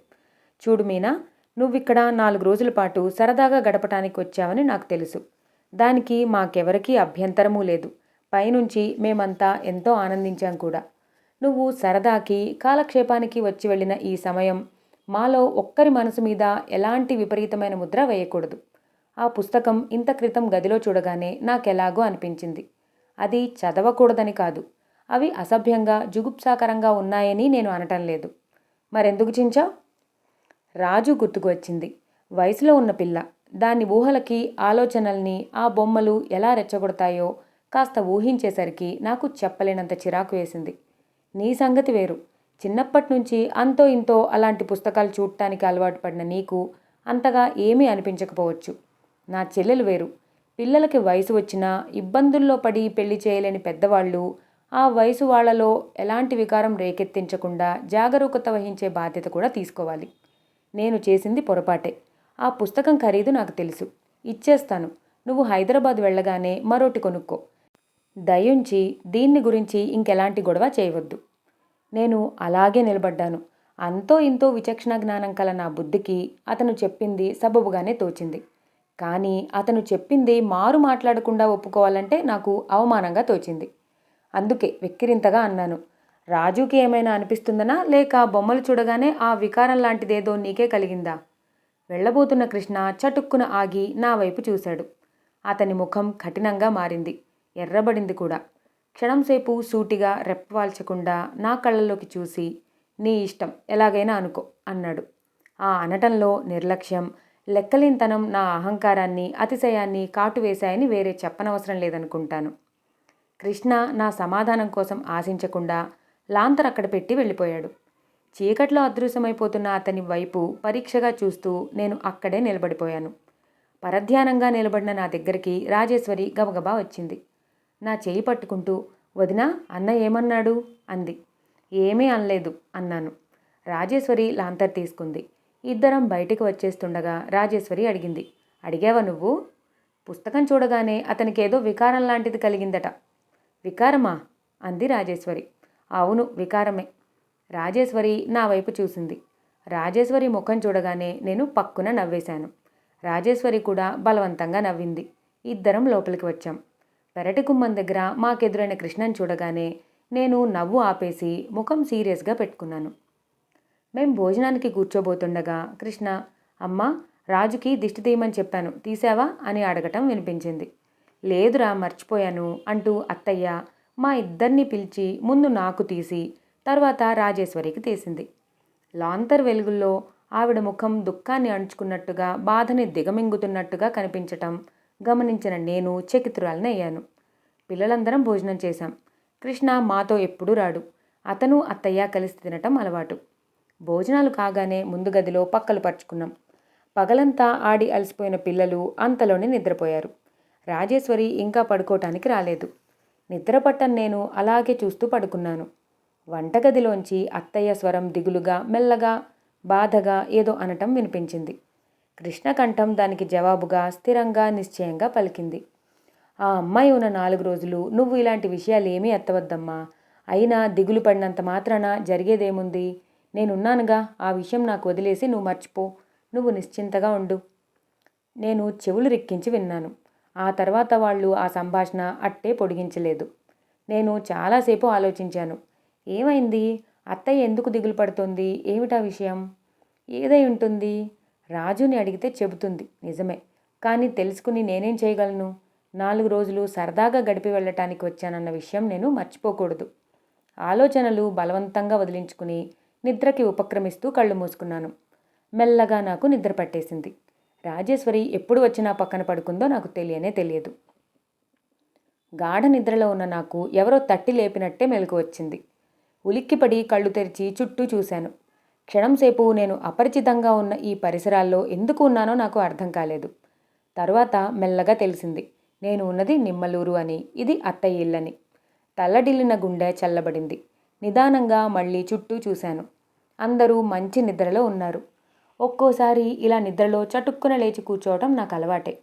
చూడు మీనా, నువ్విక్కడ 4 రోజుల పాటు సరదాగా గడపటానికి వచ్చావని నాకు తెలుసు. దానికి మాకెవరికీ అభ్యంతరమూ లేదు. పైనుంచి మేమంతా ఎంతో ఆనందించాం కూడా. నువ్వు సరదాకి, కాలక్షేపానికి వచ్చి వెళ్ళిన ఈ సమయం మాలో ఒక్కరి మనసు మీద ఎలాంటి విపరీతమైన ముద్ర వేయకూడదు. ఆ పుస్తకం ఇంత క్రితం గదిలో చూడగానే నాకెలాగో అనిపించింది. అది చదవకూడదని కాదు, అవి అసభ్యంగా జుగుప్సాకరంగా ఉన్నాయని నేను అనటం లేదు. మరెందుకు చించావు? రాజు గుర్తుకు వచ్చింది. వయసులో ఉన్న పిల్ల. దాని ఊహలకి ఆలోచనల్ని ఆ బొమ్మలు ఎలా రెచ్చగొడతాయో కాస్త ఊహించేసరికి నాకు చెప్పలేనంత చిరాకు వేసింది. నీ సంగతి వేరు. చిన్నప్పటినుంచి అంతో ఇంతో అలాంటి పుస్తకాలు చూడటానికి అలవాటు పడిన నీకు అంతగా ఏమీ అనిపించకపోవచ్చు. నా చెల్లెలు వేరు. పిల్లలకి వయసు వచ్చినా ఇబ్బందుల్లో పడి పెళ్లి చేయలేని పెద్దవాళ్ళు ఆ వయసు వాళ్లలో ఎలాంటి వికారం రేకెత్తించకుండా జాగరూకత వహించే బాధ్యత కూడా తీసుకోవాలి. నేను చేసింది పొరపాటే. ఆ పుస్తకం ఖరీదు నాకు తెలుసు. ఇచ్చేస్తాను. నువ్వు హైదరాబాద్ వెళ్ళగానే మరోటి కొనుక్కో. దయుంచి దీన్ని గురించి ఇంకెలాంటి గొడవ చేయవద్దు. నేను అలాగే నిలబడ్డాను. అంతో ఇంతో విచక్షణ జ్ఞానం కల నా బుద్ధికి అతను చెప్పింది సబబుగానే తోచింది. కానీ అతను చెప్పింది మారు మాట్లాడకుండా ఒప్పుకోవాలంటే నాకు అవమానంగా తోచింది. అందుకే వెక్కిరింతగా అన్నాను, రాజుకి ఏమైనా అనిపిస్తుందనా, లేక బొమ్మలు చూడగానే ఆ వికారం లాంటిదేదో నీకే కలిగిందా? వెళ్ళబోతున్న కృష్ణ చటుక్కున ఆగి నా వైపు చూశాడు. అతని ముఖం కఠినంగా మారింది, ఎర్రబడింది కూడా. క్షణంసేపు సూటిగా రెప్పవాల్చకుండా నా కళ్ళల్లోకి చూసి, నీ ఇష్టం, ఎలాగైనా అనుకో అన్నాడు. ఆ అనటంలో నిర్లక్ష్యం, లెక్కలేనితనం నా అహంకారాన్ని, అతిశయాన్ని కాటువేశాయని వేరే చెప్పనవసరం లేదనుకుంటాను. కృష్ణ నా సమాధానం కోసం ఆశించకుండా లాంతర్ అక్కడ పెట్టి వెళ్ళిపోయాడు. చీకట్లో అదృశ్యమైపోతున్న అతని వైపు పరీక్షగా చూస్తూ నేను అక్కడే నిలబడిపోయాను. పరధ్యానంగా నిలబడిన నా దగ్గరికి రాజేశ్వరి గబగబా వచ్చింది. నా చేయి పట్టుకుంటూ, వదినా, అన్న ఏమన్నాడు అంది. ఏమీ అనలేదు అన్నాను. రాజేశ్వరి లాంతర్ తీసుకుంది. ఇద్దరం బయటికి వచ్చేస్తుండగా రాజేశ్వరి అడిగింది, అడిగావా నువ్వు? పుస్తకం చూడగానే అతనికేదో వికారం లాంటిది కలిగిందట. వికారమా? అంది రాజేశ్వరి. అవును, వికారమే. రాజేశ్వరి నా వైపు చూసింది. రాజేశ్వరి ముఖం చూడగానే నేను పక్కున నవ్వేశాను. రాజేశ్వరి కూడా బలవంతంగా నవ్వింది. ఇద్దరం లోపలికి వచ్చాం. పెరటి గుమ్మం దగ్గర మాకెదురైన కృష్ణని చూడగానే నేను నవ్వు ఆపేసి ముఖం సీరియస్గా పెట్టుకున్నాను. మేం భోజనానికి కూర్చోబోతుండగా కృష్ణ, అమ్మా, రాజుకి దిష్టి తీయమని చెప్పాను, తీసావా అని అడగటం వినిపించింది. లేదురా, మర్చిపోయాను అంటూ అత్తయ్య మా ఇద్దరిని పిలిచి ముందు నాకు తీసి తర్వాత రాజేశ్వరికి తీసింది. లాంతర్ వెలుగుల్లో ఆవిడ ముఖం దుఃఖాన్ని అణుచుకున్నట్టుగా, బాధని దిగమింగుతున్నట్టుగా కనిపించటం గమనించిన నేను చకితురాలనయ్యాను. పిల్లలందరం భోజనం చేశాం. కృష్ణ మాతో ఎప్పుడూ రాడు. అతను అత్తయ్య కలిసి తినటం అలవాటు. భోజనాలు కాగానే ముందు గదిలో పక్కలు పరుచుకున్నాం. పగలంతా ఆడి అలసిపోయిన పిల్లలు అంతలోనే నిద్రపోయారు. రాజేశ్వరి ఇంకా పడుకోవటానికి రాలేదు. నిద్రపట్టని నేను అలాగే చూస్తూ పడుకున్నాను. వంటగదిలోంచి అత్తయ్య స్వరం దిగులుగా, మెల్లగా, బాధగా ఏదో అనటం వినిపించింది. కృష్ణకంఠం దానికి జవాబుగా స్థిరంగా, నిశ్చయంగా పలికింది. ఆ అమ్మాయి ఉన్న 4 రోజులు నువ్వు ఇలాంటి విషయాలు ఏమీ ఎత్తవద్దమ్మా. అయినా దిగులు పడినంత మాత్రాన జరిగేదేముంది? నేనున్నానుగా. ఆ విషయం నాకు వదిలేసి నువ్వు మర్చిపో. నువ్వు నిశ్చింతగా ఉండు. నేను చెవులు రిక్కించి విన్నాను. ఆ తర్వాత వాళ్ళు ఆ సంభాషణ అట్టే పొడిగించలేదు. నేను చాలాసేపు ఆలోచించాను. ఏమైంది? అత్తయ్య ఎందుకు దిగులు పడుతోంది? ఏమిటా విషయం? ఏదై ఉంటుంది? రాజుని అడిగితే చెబుతుంది, నిజమే. కానీ తెలుసుకుని నేనేం చేయగలను? 4 రోజులు సరదాగా గడిపి వెళ్ళటానికి వచ్చానన్న విషయం నేను మర్చిపోకూడదు. ఆలోచనలు బలవంతంగా వదిలించుకుని నిద్రకి ఉపక్రమిస్తూ కళ్ళు మూసుకున్నాను. మెల్లగా నాకు నిద్ర పట్టేసింది. రాజేశ్వరి ఎప్పుడు వచ్చినా పక్కన పడుకుందో నాకు తెలియదు. గాఢ నిద్రలో ఉన్న నాకు ఎవరో తట్టి లేపినట్టే మెలకు వచ్చింది. ఉలిక్కిపడి కళ్ళు తెరిచి చుట్టూ చూశాను. క్షణంసేపు నేను అపరిచితంగా ఉన్న ఈ పరిసరాల్లో ఎందుకు ఉన్నానో నాకు అర్థం కాలేదు. తరువాత మెల్లగా తెలిసింది, నేను ఉన్నది నిమ్మలూరు అని, ఇది అత్తయ్య ఇల్లని. తల్లడిల్లిన గుండె చల్లబడింది. నిదానంగా మళ్ళీ చుట్టూ చూశాను. అందరూ మంచి నిద్రలో ఉన్నారు. ఒక్కోసారి ఇలా నిద్రలో చటుక్కున లేచి కూర్చోవటం నాకు అలవాటే.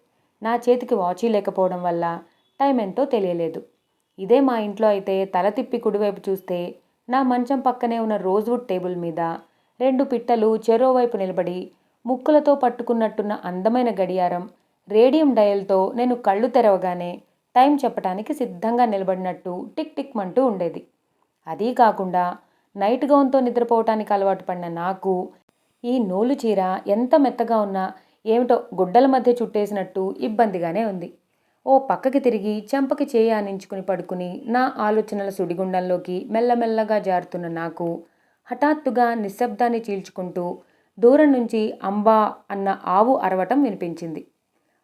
నా చేతికి వాచీ లేకపోవడం వల్ల టైం ఎంతో తెలియలేదు. ఇదే మా ఇంట్లో అయితే తల తిప్పి కుడివైపు చూస్తే నా మంచం పక్కనే ఉన్న రోజ్వుడ్ టేబుల్ మీద 2 పిట్టలు చెరోవైపు నిలబడి ముక్కులతో పట్టుకున్నట్టున్న అందమైన గడియారం, రేడియం డయల్తో నేను కళ్ళు తెరవగానే టైం చెప్పటానికి సిద్ధంగా నిలబడినట్టు టిక్ టిక్ మంటూ ఉండేది. అదీ కాకుండా నైట్ గౌన్తో నిద్రపోవటానికి అలవాటు పడిన నాకు ఈ నూలు చీర ఎంత మెత్తగా ఉన్నా ఏమిటో గుడ్డల మధ్య చుట్టేసినట్టు ఇబ్బందిగానే ఉంది. ఓ పక్కకి తిరిగి చెంపకి చేయి ఆనించుకుని పడుకుని నా ఆలోచనల సుడిగుండంలోకి మెల్లమెల్లగా జారుతున్న నాకు హఠాత్తుగా నిశ్శబ్దాన్ని చీల్చుకుంటూ దూరం నుంచి అంబా అన్న ఆవు అరవటం వినిపించింది.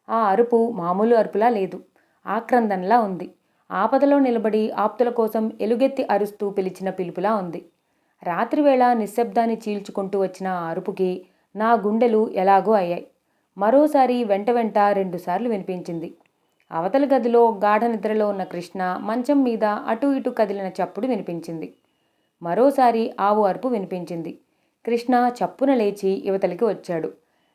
ఆ అరుపు మామూలు అరుపులా లేదు, ఆక్రందనలా ఉంది. ఆపదలో నిలబడి ఆప్తుల కోసం ఎలుగెత్తి అరుస్తూ పిలిచిన పిలుపులా ఉంది. రాత్రివేళ నిశ్శబ్దాన్ని చీల్చుకుంటూ వచ్చిన ఆ అరుపుకి నా గుండెలు ఎలాగో అయ్యాయి. మరోసారి వెంట వెంట 2 సార్లు వినిపించింది. అవతలి గదిలో గాఢ నిద్రలో ఉన్న కృష్ణ మంచం మీద అటూ ఇటూ కదిలిన చప్పుడు వినిపించింది. మరోసారి ఆవు అరుపు వినిపించింది. కృష్ణ చప్పున లేచి యువతలికి వచ్చాడు.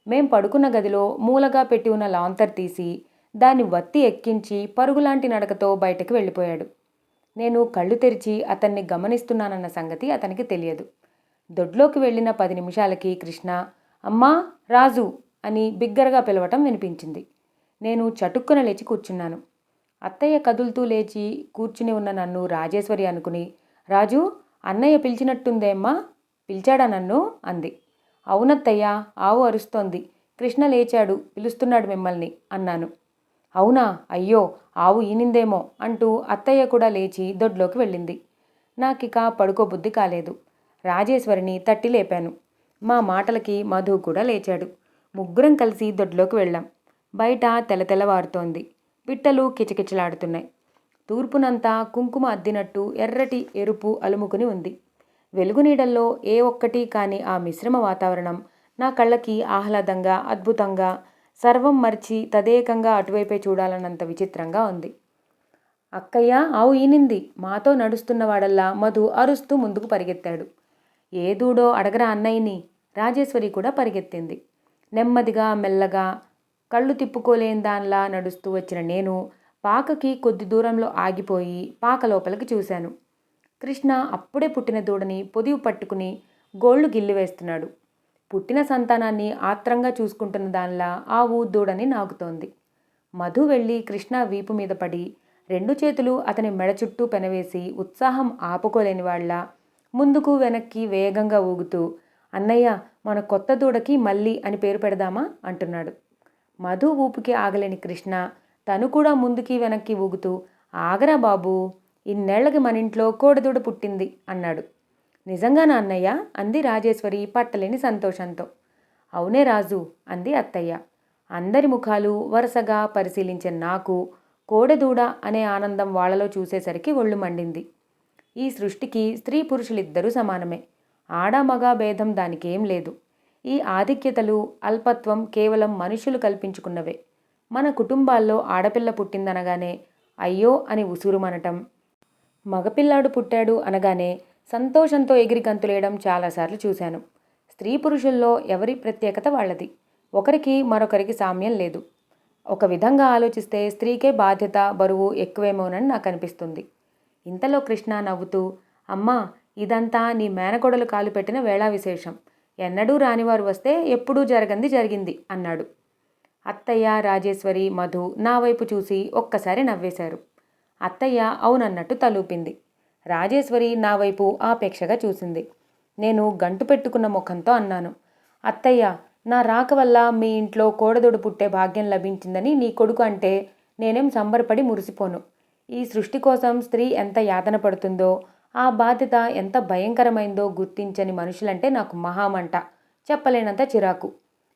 మేం పడుకున్న గదిలో మూలగా పెట్టి ఉన్న లాంతర్ తీసి దాన్ని వత్తి ఎక్కించి పరుగులాంటి నడకతో బయటకు వెళ్ళిపోయాడు. నేను కళ్ళు తెరిచి అతన్ని గమనిస్తున్నానన్న సంగతి అతనికి తెలియదు. దొడ్లోకి వెళ్ళిన 10 నిమిషాలకి కృష్ణ అమ్మా, రాజు అని బిగ్గరగా పిలవటం వినిపించింది. నేను చటుక్కున లేచి కూర్చున్నాను. అత్తయ్య కదులుతూ లేచి కూర్చుని ఉన్న నన్ను రాజేశ్వరి అనుకుని, రాజు, అన్నయ్య పిలిచినట్టుందేమ్మా, పిలిచాడా నన్ను అంది. అవునత్తయ్య, ఆవు అరుస్తోంది, కృష్ణ లేచాడు, పిలుస్తున్నాడు మిమ్మల్ని అన్నాను. అవునా, అయ్యో, ఆవు ఈనిందేమో అంటూ అత్తయ్య కూడా లేచి దొడ్లోకి వెళ్ళింది. నాకిక పడుకోబుద్ధి కాలేదు. రాజేశ్వరిని తట్టి లేపాను. మా మాటలకి మధు కూడా లేచాడు. ముగ్గురం కలిసి దొడ్లోకి వెళ్ళాం. బయట తెల్లవారుతోంది. పిట్టలు కిచకిచలాడుతున్నాయి. తూర్పునంతా కుంకుమ అద్దినట్టు ఎర్రటి ఎరుపు అలుముకుని ఉంది. వెలుగునీడల్లో ఏ ఒక్కటి కాని ఆ మిశ్రమ వాతావరణం నా కళ్ళకి ఆహ్లాదంగా, అద్భుతంగా, సర్వం మర్చి తదేకంగా అటువైపే చూడాలన్నంత విచిత్రంగా ఉంది. అక్కయ్య, ఆవు ఈనింది, మాతో నడుస్తున్నవాడల్లా మధు అరుస్తూ ముందుకు పరిగెత్తాడు. ఏ దూడో అడగరా అన్నయ్యని. రాజేశ్వరి కూడా పరిగెత్తింది. నెమ్మదిగా మెల్లగా కళ్ళు తిప్పుకోలేని దానిలా నడుస్తూ వచ్చిన నేను పాకకి కొద్ది దూరంలో ఆగిపోయి పాక లోపలికి చూశాను. కృష్ణ అప్పుడే పుట్టిన దూడని పొదివి పట్టుకుని గోళ్లు గిల్లివేస్తున్నాడు. పుట్టిన సంతానాన్ని ఆత్రంగా చూసుకుంటున్న దానిలా ఆవు దూడని నాకుతోంది. మధు వెళ్ళి కృష్ణ వీపు మీద పడి 2 చేతులు అతని మెడ చుట్టూ పెనవేసి ఉత్సాహం ఆపుకోలేని వాళ్ళ ముందుకు వెనక్కి వేగంగా ఊగుతూ, అన్నయ్య, మన కొత్త దూడకి మల్లి అని పేరు పెడదామా అంటున్నాడు. మధు ఊపుకి ఆగలేని కృష్ణ తను కూడా ముందుకి వెనక్కి ఊగుతూ, ఆగరా బాబూ, ఇన్నేళ్లకి మన ఇంట్లో కోడదూడ పుట్టింది అన్నాడు. నిజంగానా అన్నయ్య అంది రాజేశ్వరి పట్టలేని సంతోషంతో. అవునే రాజు అంది అత్తయ్య. అందరి ముఖాలు వరుసగా పరిశీలించిన నాకు కోడెదూడ అనే ఆనందం వాళ్లలో చూసేసరికి ఒళ్ళు మండింది. ఈ సృష్టికి స్త్రీ పురుషులిద్దరూ సమానమే. ఆడామగ భేదం దానికేం లేదు. ఈ ఆధిక్యతలు, అల్పత్వం కేవలం మనుషులు కల్పించుకున్నవే. మన కుటుంబాల్లో ఆడపిల్ల పుట్టిందనగానే అయ్యో అని ఉసూరుమనటం, మగపిల్లాడు పుట్టాడు అనగానే సంతోషంతో ఎగిరి గంతులేయడం చాలాసార్లు చూశాను. స్త్రీ పురుషుల్లో ఎవరి ప్రత్యేకత వాళ్ళది. ఒకరికి మరొకరికి సామ్యం లేదు. ఒక విధంగా ఆలోచిస్తే స్త్రీకే బాధ్యత, బరువు ఎక్కువేమోనని నాకు అనిపిస్తుంది. ఇంతలో కృష్ణ నవ్వుతూ, అమ్మా, ఇదంతా నీ మేనకోడలు కాలు పెట్టిన వేళా విశేషం. ఎన్నడూ రానివారు వస్తే ఎప్పుడూ జరగంది జరిగింది అన్నాడు. అత్తయ్య, రాజేశ్వరి, మధు నా వైపు చూసి ఒక్కసారి నవ్వేశారు. అత్తయ్య అవునన్నట్టు తలూపింది. రాజేశ్వరి నా వైపు ఆపేక్షగా చూసింది. నేను గంటు పెట్టుకున్న ముఖంతో అన్నాను, అత్తయ్య, నా రాక వల్ల మీ ఇంట్లో కోడదొడు పుట్టే భాగ్యం లభించిందని నీ కొడుకు అంటే నేనేం సంబరపడి మురిసిపోను. ఈ సృష్టి కోసం స్త్రీ ఎంత యాతన పడుతుందో, ఆ బాధ్యత ఎంత భయంకరమైందో గుర్తించని మనుషులంటే నాకు మహామంట, చెప్పలేనంత చిరాకు.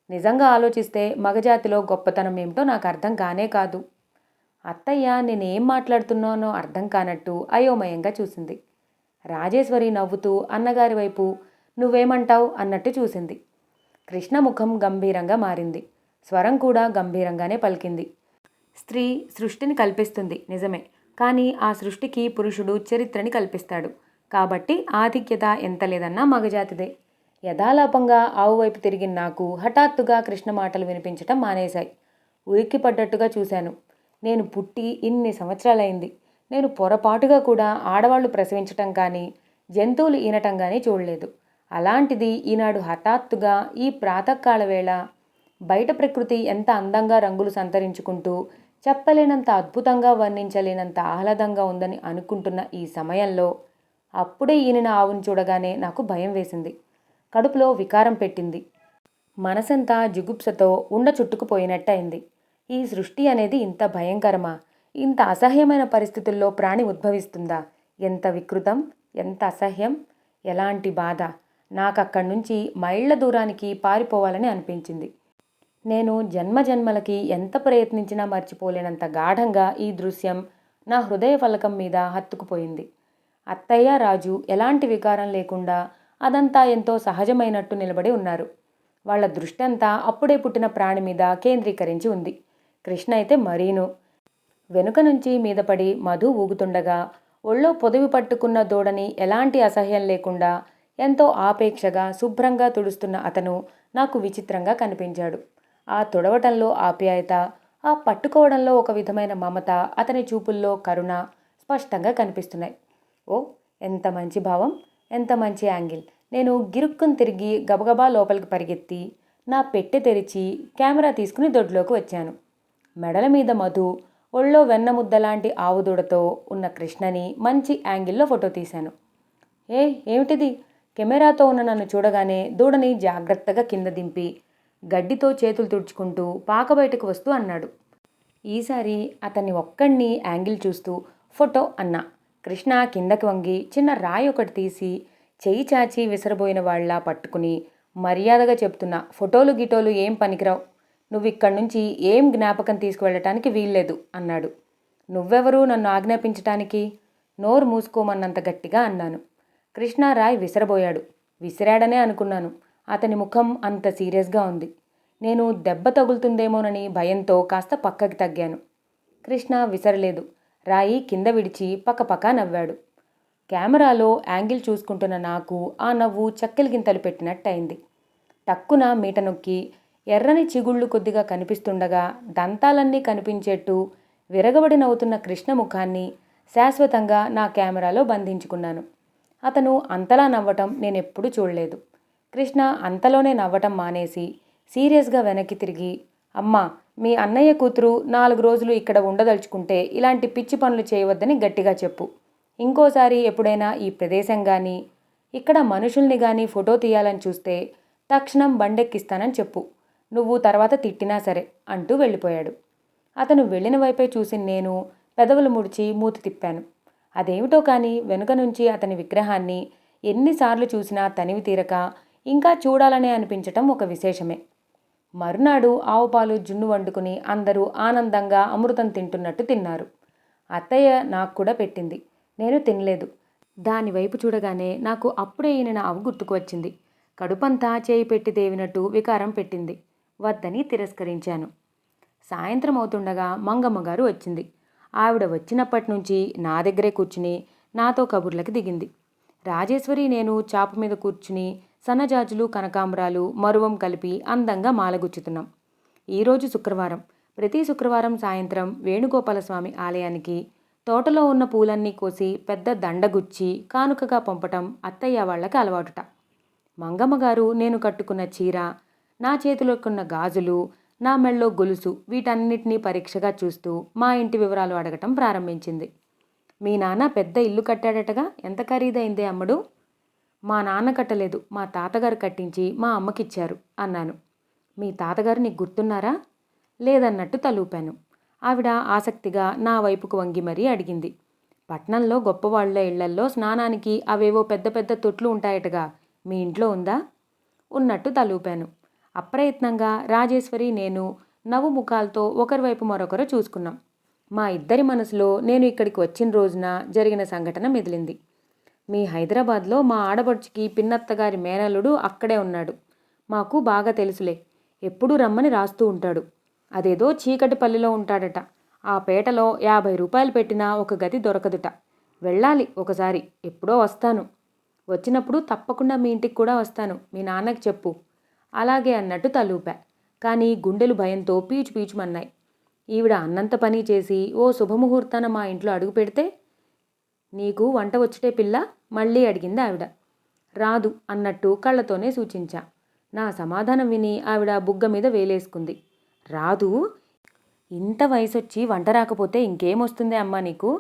నిజంగా ఆలోచిస్తే మగజాతిలో గొప్పతనం ఏమిటో నాకు అర్థం కానే కాదు. అత్తయ్య నేనేం మాట్లాడుతున్నానో అర్థం కానట్టు అయోమయంగా చూసింది. రాజేశ్వరి నవ్వుతూ అన్నగారి వైపు నువ్వేమంటావు అన్నట్టు చూసింది. కృష్ణ ముఖం గంభీరంగా మారింది. స్వరం కూడా గంభీరంగానే పలికింది. స్త్రీ సృష్టిని కల్పిస్తుంది నిజమే, కానీ ఆ సృష్టికి పురుషుడు చరిత్రని కల్పిస్తాడు. కాబట్టి ఆధిక్యత ఎంత లేదన్నా మగజాతిదే. యథాలాపంగా ఆవు వైపు తిరిగిన నాకు హఠాత్తుగా కృష్ణ మాటలు వినిపించటం మానేశాయి. ఉలిక్కి పడ్డట్టుగా చూశాను. నేను పుట్టి ఇన్ని సంవత్సరాలైంది. నేను పొరపాటుగా కూడా ఆడవాళ్లు ప్రసవించటం కానీ, జంతువులు ఈనటం కానీ చూడలేదు. అలాంటిది ఈనాడు హఠాత్తుగా ఈ ప్రాతకాల వేళ బయట ప్రకృతి ఎంత అందంగా రంగులు సంతరించుకుంటూ చెప్పలేనంత అద్భుతంగా వర్ణించలేనంత ఆహ్లాదంగా ఉందని అనుకుంటున్న ఈ సమయంలో అప్పుడే ఈనిన ఆవును చూడగానే నాకు భయం వేసింది. కడుపులో వికారం పెట్టింది. మనసంతా జుగుప్సతో ఉండ చుట్టుకుపోయినట్టయింది. ఈ సృష్టి అనేది ఇంత భయంకరమా? ఇంత అసహ్యమైన పరిస్థితుల్లో ప్రాణి ఉద్భవిస్తుందా? ఎంత వికృతం, ఎంత అసహ్యం, ఎలాంటి బాధ! నాకక్కడి నుంచి మైళ్ళ దూరానికి పారిపోవాలని అనిపించింది. నేను జన్మజన్మలకి ఎంత ప్రయత్నించినా మర్చిపోలేనంత గాఢంగా ఈ దృశ్యం నా హృదయ ఫలకం మీద హత్తుకుపోయింది. అత్తయ్య, రాజు ఎలాంటి వికారం లేకుండా అదంతా ఎంతో సహజమైనట్టు నిలబడి ఉన్నారు. వాళ్ళ దృష్టంతా అప్పుడే పుట్టిన ప్రాణి మీద కేంద్రీకరించి ఉంది. కృష్ణ అయితే మరీను. వెనుక నుంచి మీదపడి మధు ఊగుతుండగా ఒళ్ళో పొదివి పట్టుకున్న దూడని ఎలాంటి అసహ్యం లేకుండా ఎంతో ఆపేక్షగా శుభ్రంగా తుడుస్తున్న అతను నాకు విచిత్రంగా కనిపించాడు. ఆ తుడవటంలో ఆప్యాయత, ఆ పట్టుకోవడంలో ఒక విధమైన మమత, అతని చూపుల్లో కరుణ స్పష్టంగా కనిపిస్తున్నాయి. ఓ, ఎంత మంచి భావం, ఎంత మంచి యాంగిల్! నేను గిరుక్కుని తిరిగి గబగబా లోపలికి పరిగెత్తి నా పెట్టె తెరిచి కెమెరా తీసుకుని దొడ్లోకి వచ్చాను. మెడల మీద మధు, ఒళ్ళో వెన్నముద్దలాంటి ఆవుదూడతో ఉన్న కృష్ణని మంచి యాంగిల్లో ఫోటో తీశాను. ఏమిటిది? కెమెరాతో ఉన్న నన్ను చూడగానే దూడని జాగ్రత్తగా కింద దింపి గడ్డితో చేతులు తుడుచుకుంటూ పాక బయటకు వస్తూ అన్నాడు. ఈసారి అతన్ని ఒక్కడిని యాంగిల్ చూస్తూ ఫోటో అన్నా. కృష్ణ కిందకి వంగి చిన్న రాయి ఒకటి తీసి చెయ్యి చాచి విసరబోయిన వాళ్ళ పట్టుకుని మర్యాదగా చెప్తున్నా, ఫోటోలు గిటోలు ఏం పనికిరావు, నువ్వు ఇక్కడి నుంచి ఏం జ్ఞాపకం తీసుకువెళ్ళటానికి వీల్లేదు అన్నాడు. నువ్వెవరు నన్ను ఆజ్ఞాపించటానికి? నోరు మూసుకోమన్నంత గట్టిగా అన్నాను. కృష్ణ రాయ్ విసరబోయాడు. విసిరాడనే అనుకున్నాను. అతని ముఖం అంత సీరియస్గా ఉంది. నేను దెబ్బ తగులుతుందేమోనని భయంతో కాస్త పక్కకి తగ్గాను. కృష్ణ విసరలేదు. రాయి కింద విడిచి పక్కపక్క నవ్వాడు. కెమెరాలో యాంగిల్ చూసుకుంటున్న నాకు ఆ నవ్వు చక్కెలిగింతలు పెట్టినట్టయింది. టక్కున మీట నొక్కి ఎర్రని చిగుళ్ళు కొద్దిగా కనిపిస్తుండగా దంతాలన్నీ కనిపించేట్టు విరగబడి నవ్వుతున్న కృష్ణ ముఖాన్ని శాశ్వతంగా నా కెమెరాలో బంధించుకున్నాను. అతను అంతలా నవ్వటం నేనెప్పుడూ చూడలేదు. కృష్ణ అంతలోనే నవ్వటం మానేసి సీరియస్గా వెనక్కి తిరిగి, అమ్మా, మీ అన్నయ్య కూతురు 4 రోజులు ఇక్కడ ఉండదలుచుకుంటే ఇలాంటి పిచ్చి పనులు చేయవద్దని గట్టిగా చెప్పు. ఇంకోసారి ఎప్పుడైనా ఈ ప్రదేశం కానీ ఇక్కడ మనుషుల్ని కానీ ఫోటో తీయాలని చూస్తే తక్షణం బండెక్కిస్తానని చెప్పు. నువ్వు తర్వాత తిట్టినా సరే అంటూ వెళ్ళిపోయాడు. అతను వెళ్ళిన వైపే చూసి నేను పెదవులు ముడిచి మూతి తిప్పాను. అదేమిటో కానీ వెనుక నుంచి అతని విగ్రహాన్ని ఎన్నిసార్లు చూసినా తనివి తీరక ఇంకా చూడాలనే అనిపించటం ఒక విశేషమే. మరునాడు ఆవుపాలు జున్ను వండుకుని అందరూ ఆనందంగా అమృతం తింటున్నట్టు తిన్నారు. అత్తయ్య నాకు కూడా పెట్టింది. నేను తినలేదు. దానివైపు చూడగానే నాకు అప్పుడే ఈయన ఆవు గుర్తుకు వచ్చింది. కడుపంతా చేయి పెట్టి దేవినట్టు వికారం పెట్టింది. వద్దని తిరస్కరించాను. సాయంత్రం అవుతుండగా మంగమ్మగారు వచ్చింది. ఆవిడ వచ్చినప్పటి నుంచి నా దగ్గరే కూర్చుని నాతో కబుర్లకి దిగింది. రాజేశ్వరి నేను చాప మీద కూర్చుని సన్నజాజులు, కనకాంబరాలు, మరువం కలిపి అందంగా మాలగుచ్చుతున్నాం. ఈరోజు శుక్రవారం. ప్రతి శుక్రవారం సాయంత్రం వేణుగోపాలస్వామి ఆలయానికి తోటలో ఉన్న పూలన్నీ కోసి పెద్ద దండగుచ్చి కానుకగా పంపటం అత్తయ్య వాళ్ళకి అలవాటుట. మంగమ్మగారు నేను కట్టుకున్న చీర, నా చేతిలోకున్న గాజులు, నా మెళ్ళో గొలుసు వీటన్నిటినీ పరీక్షగా చూస్తూ మా ఇంటి వివరాలు అడగటం ప్రారంభించింది. మీ నాన్న పెద్ద ఇల్లు కట్టాడటగా, ఎంత ఖరీదైందే అమ్మడు? మా నాన్న కట్టలేదు, మా తాతగారు కట్టించి మా అమ్మకిచ్చారు అన్నాను. మీ తాతగారు నీకు గుర్తున్నారా? లేదన్నట్టు తలూపాను. ఆవిడ ఆసక్తిగా నా వైపుకు వంగి మరీ అడిగింది. పట్నంలో గొప్పవాళ్ల ఇళ్లల్లో స్నానానికి అవేవో పెద్ద పెద్ద తొట్లు ఉంటాయటగా, మీ ఇంట్లో ఉందా? ఉన్నట్టు తలూపాను. అప్రయత్నంగా రాజేశ్వరి నేను నవ్వు ముఖాలతో ఒకరివైపు మరొకరు చూసుకున్నాం. మా ఇద్దరి మనసులో నేను ఇక్కడికి వచ్చిన రోజున జరిగిన సంఘటన మెదిలింది. మీ హైదరాబాద్లో మా ఆడబడుచుకి పిన్నత్తగారి మేనల్లుడు అక్కడే ఉన్నాడు. మాకు బాగా తెలుసులే. ఎప్పుడూ రమ్మని రాస్తూ ఉంటాడు. అదేదో చీకటిపల్లిలో ఉంటాడట. ఆ పేటలో 50 రూపాయలు పెట్టినా ఒక గది దొరకదుట. వెళ్ళాలి ఒకసారి. ఎప్పుడో వస్తాను. వచ్చినప్పుడు తప్పకుండా మీ ఇంటికి కూడా వస్తాను. మీ నాన్నకి చెప్పు. అలాగే అన్నట్టు తలూపా. కానీ గుండెలు భయంతో పీచు పీచుమన్నాయి. ఈవిడ అన్నంత పని చేసి ఓ శుభముహూర్తాన మా ఇంట్లో అడుగు పెడితే, నీకు వంట వచ్చుటే పిల్ల? మళ్ళీ అడిగింది ఆవిడ. రాదు అన్నట్టు కళ్ళతోనే సూచించా. నా సమాధానం విని ఆవిడ బుగ్గ మీద వేలేసుకుంది. రాదు? ఇంత వయసొచ్చి వంట రాకపోతే ఇంకేమొస్తుందే అమ్మా నీకు?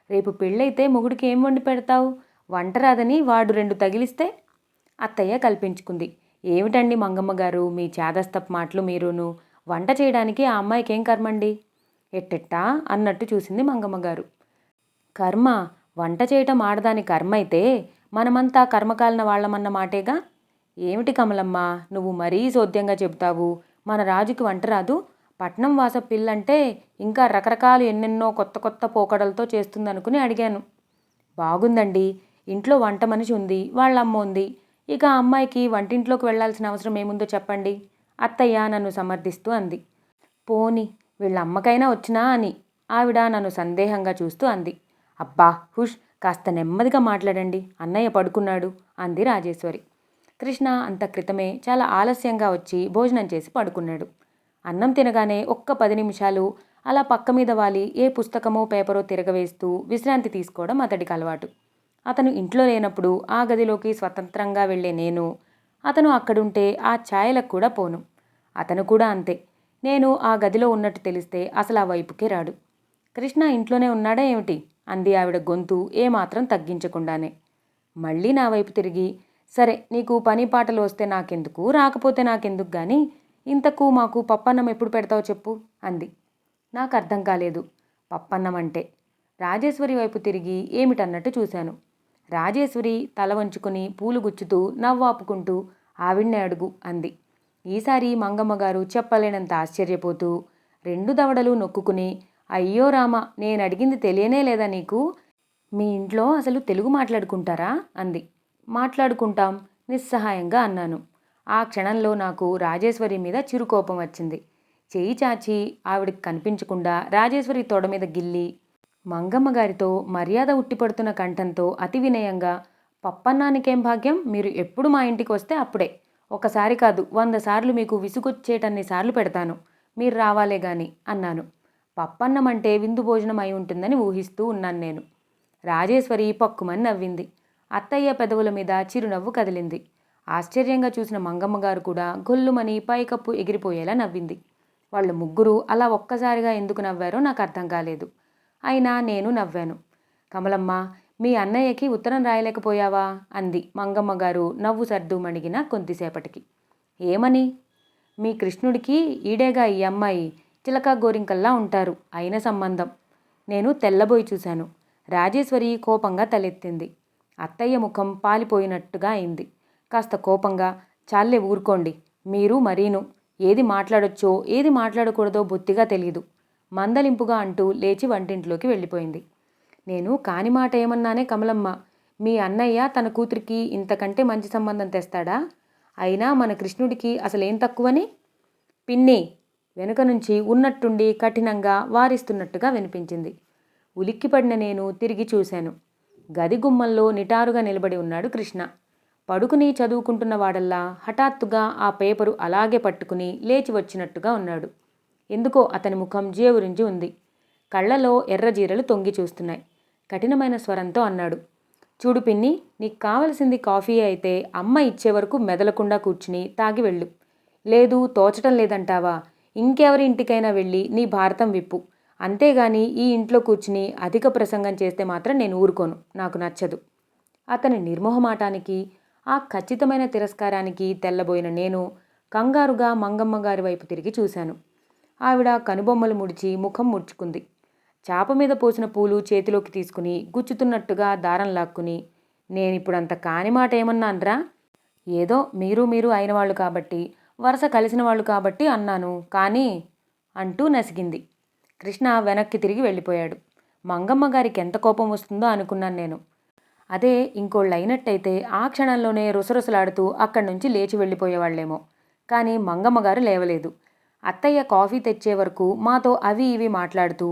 రేపు పెళ్ళైతే మొగుడికి ఏం వండి పెడతావు? వంట రాదని వాడు 2 తగిలిస్తే? అత్తయ్య కల్పించుకుంది. ఏమిటండి మంగమ్మగారు మీ చేదస్తపు మాటలు మీరును? వంట చేయడానికి ఆ అమ్మాయికి ఏం కర్మండి? ఎట్టెట్టా అన్నట్టు చూసింది మంగమ్మగారు. కర్మ? వంట చేయటం ఆడదాని కర్మ అయితే మనమంతా కర్మకాలిన వాళ్ళమన్న మాటేగా. ఏమిటి కమలమ్మ, నువ్వు మరీ సోద్యంగా చెబుతావు. మన రాజుకి వంట రాదు? పట్నం వాస పిల్లంటే ఇంకా రకరకాలు ఎన్నెన్నో కొత్త కొత్త పోకడలతో చేస్తుందనుకుని అడిగాను. బాగుందండి. ఇంట్లో వంట మనిషి ఉంది, వాళ్ళ అమ్మ ఉంది. ఇక ఆ అమ్మాయికి వంటింట్లోకి వెళ్లాల్సిన అవసరం ఏముందో చెప్పండి, అత్తయ్య నన్ను సమర్థిస్తూ అంది. పోని వీళ్ళ అమ్మకైనా వచ్చినా అని ఆవిడ నన్ను సందేహంగా చూస్తూ అంది. అబ్బా హుష్, కాస్త నెమ్మదిగా మాట్లాడండి, అన్నయ్య పడుకున్నాడు అంది రాజేశ్వరి. కృష్ణ అంత క్రితమే చాలా ఆలస్యంగా వచ్చి భోజనం చేసి పడుకున్నాడు. అన్నం తినగానే ఒక్క 10 నిమిషాలు అలా పక్క మీద వాలి ఏ పుస్తకమో పేపరో తిరగవేస్తూ విశ్రాంతి తీసుకోవడం అతడికి అలవాటు. అతను ఇంట్లో లేనప్పుడు ఆ గదిలోకి స్వతంత్రంగా వెళ్లే నేను, అతను అక్కడుంటే ఆ ఛాయలకు కూడా పోను. అతను కూడా అంతే. నేను ఆ గదిలో ఉన్నట్టు తెలిస్తే అసలు ఆ వైపుకే రాడు. కృష్ణ ఇంట్లోనే ఉన్నాడా ఏమిటి అంది ఆవిడ గొంతు ఏమాత్రం తగ్గించకుండానే. మళ్ళీ నా వైపు తిరిగి, సరే నీకు పని పాటలు వస్తే నాకెందుకు, రాకపోతే నాకెందుకు గాని ఇంతకు మాకు పప్పన్నం ఎప్పుడు పెడతావు చెప్పు అంది. నాకు అర్థం కాలేదు. పప్పన్నం అంటే? రాజేశ్వరి వైపు తిరిగి ఏమిటన్నట్టు చూశాను. రాజేశ్వరి తల వంచుకుని పూలు గుచ్చుతూ నవ్వాపుకుంటూ ఆవిడ్నే అడుగు అంది. ఈసారి మంగమ్మగారు చెప్పలేనంత ఆశ్చర్యపోతూ 2 దవడలు నొక్కుకుని, అయ్యో రామ, నేనడిగింది తెలియనే లేదా నీకు? మీ ఇంట్లో అసలు తెలుగు మాట్లాడుకుంటారా అంది. మాట్లాడుకుంటాం నిస్సహాయంగా అన్నాను. ఆ క్షణంలో నాకు రాజేశ్వరి మీద చిరుకోపం వచ్చింది. చేయి చాచి ఆవిడికి కనిపించకుండా రాజేశ్వరి తొడ మీద గిల్లి మంగమ్మగారితో మర్యాద ఉట్టిపడుతున్న కంఠంతో అతి వినయంగా, పప్పన్నానికేం భాగ్యం, మీరు ఎప్పుడు మా ఇంటికి వస్తే అప్పుడే. ఒకసారి కాదు 100 సార్లు మీకు విసుగొచ్చేటన్ని సార్లు పెడతాను, మీరు రావాలే గాని అన్నాను. పప్పన్నం అంటే విందు భోజనం అయి ఉంటుందని ఊహిస్తూ ఉన్నాను నేను. రాజేశ్వరి పక్కుమని నవ్వింది. అత్తయ్య పెదవుల మీద చిరునవ్వు కదిలింది. ఆశ్చర్యంగా చూసిన మంగమ్మగారు కూడా గొల్లుమని పైకప్పు ఎగిరిపోయేలా నవ్వింది. వాళ్ళు ముగ్గురు అలా ఒక్కసారిగా ఎందుకు నవ్వారో నాకు అర్థం కాలేదు. అయినా నేను నవ్వాను. కమలమ్మ, మీ అన్నయ్యకి ఉత్తరం రాయలేకపోయావా అంది మంగమ్మగారు నవ్వు సర్దు మణిగిన కొద్దిసేపటికి. ఏమని? మీ కృష్ణుడికి ఈడేగా ఈ అమ్మాయి, చిలక గోరింకల్లా ఉంటారు, అయిన సంబంధం. నేను తెల్లబోయి చూశాను. రాజేశ్వరి కోపంగా తలెత్తింది. అత్తయ్య ముఖం పాలిపోయినట్టుగా అయింది. కాస్త కోపంగా, చాలే ఊరుకోండి, మీరు మరీను, ఏది మాట్లాడొచ్చో ఏది మాట్లాడకూడదో బొత్తిగా తెలీదు మందలింపుగా అంటూ లేచి వంటింట్లోకి వెళ్ళిపోయింది. నేను కాని మాట ఏమన్నానే కమలమ్మ, మీ అన్నయ్య తన కూతురికి ఇంతకంటే మంచి సంబంధం తెస్తాడా? అయినా మన కృష్ణుడికి అసలేం తక్కువని? పిన్ని వెనుక నుంచి ఉన్నట్టుండి కఠినంగా వారిస్తున్నట్టుగా వినిపించింది. ఉలిక్కిపడిన నేను తిరిగి చూశాను. గది గుమ్మంలో నిటారుగా నిలబడి ఉన్నాడు కృష్ణ. పడుకుని చదువుకుంటున్న వాడల్లా హఠాత్తుగా ఆ పేపరు అలాగే పట్టుకుని లేచి వచ్చినట్టుగా ఉన్నాడు. ఎందుకో అతని ముఖం జేవురించి ఉంది. కళ్లలో ఎర్రజీరలు తొంగి చూస్తున్నాయి. కఠినమైన స్వరంతో అన్నాడు, చూడు పిన్ని, నీకు కావలసింది కాఫీ అయితే అమ్మ ఇచ్చే వరకు మెదలకుండా కూర్చుని తాగి వెళ్ళు. లేదు తోచటం లేదంటావా, ఇంకెవరి ఇంటికైనా వెళ్ళి నీ భారతం విప్పు. అంతేగాని ఈ ఇంట్లో కూర్చుని అధిక ప్రసంగం చేస్తే మాత్రం నేను ఊరుకోను, నాకు నచ్చదు. అతని నిర్మోహమాటానికి, ఆ ఖచ్చితమైన తిరస్కారానికి తెల్లబోయిన నేను కంగారుగా మంగమ్మగారి వైపు తిరిగి చూశాను. ఆవిడ కనుబొమ్మలు ముడిచి ముఖం ముడుచుకుంది. చాప మీద పోసిన పూలు చేతిలోకి తీసుకుని గుచ్చుతున్నట్టుగా దారం లాక్కుని, నేనిప్పుడంత కాని మాట ఏమన్నాన్రా? ఏదో మీరు అయినవాళ్ళు కాబట్టి, వరుస కలిసిన వాళ్ళు కాబట్టి అన్నాను కానీ అంటూ నసిగింది. కృష్ణ వెనక్కి తిరిగి వెళ్ళిపోయాడు. మంగమ్మగారికి ఎంత కోపం వస్తుందో అనుకున్నాను నేను. అదే ఇంకోళ్ళైనట్టయితే ఆ క్షణంలోనే రుసరుసలాడుతూ అక్కడి నుంచి లేచి వెళ్ళిపోయేవాళ్లేమో. కానీ మంగమ్మగారు లేవలేదు. అత్తయ్య కాఫీ తెచ్చే వరకు మాతో అవి ఇవి మాట్లాడుతూ,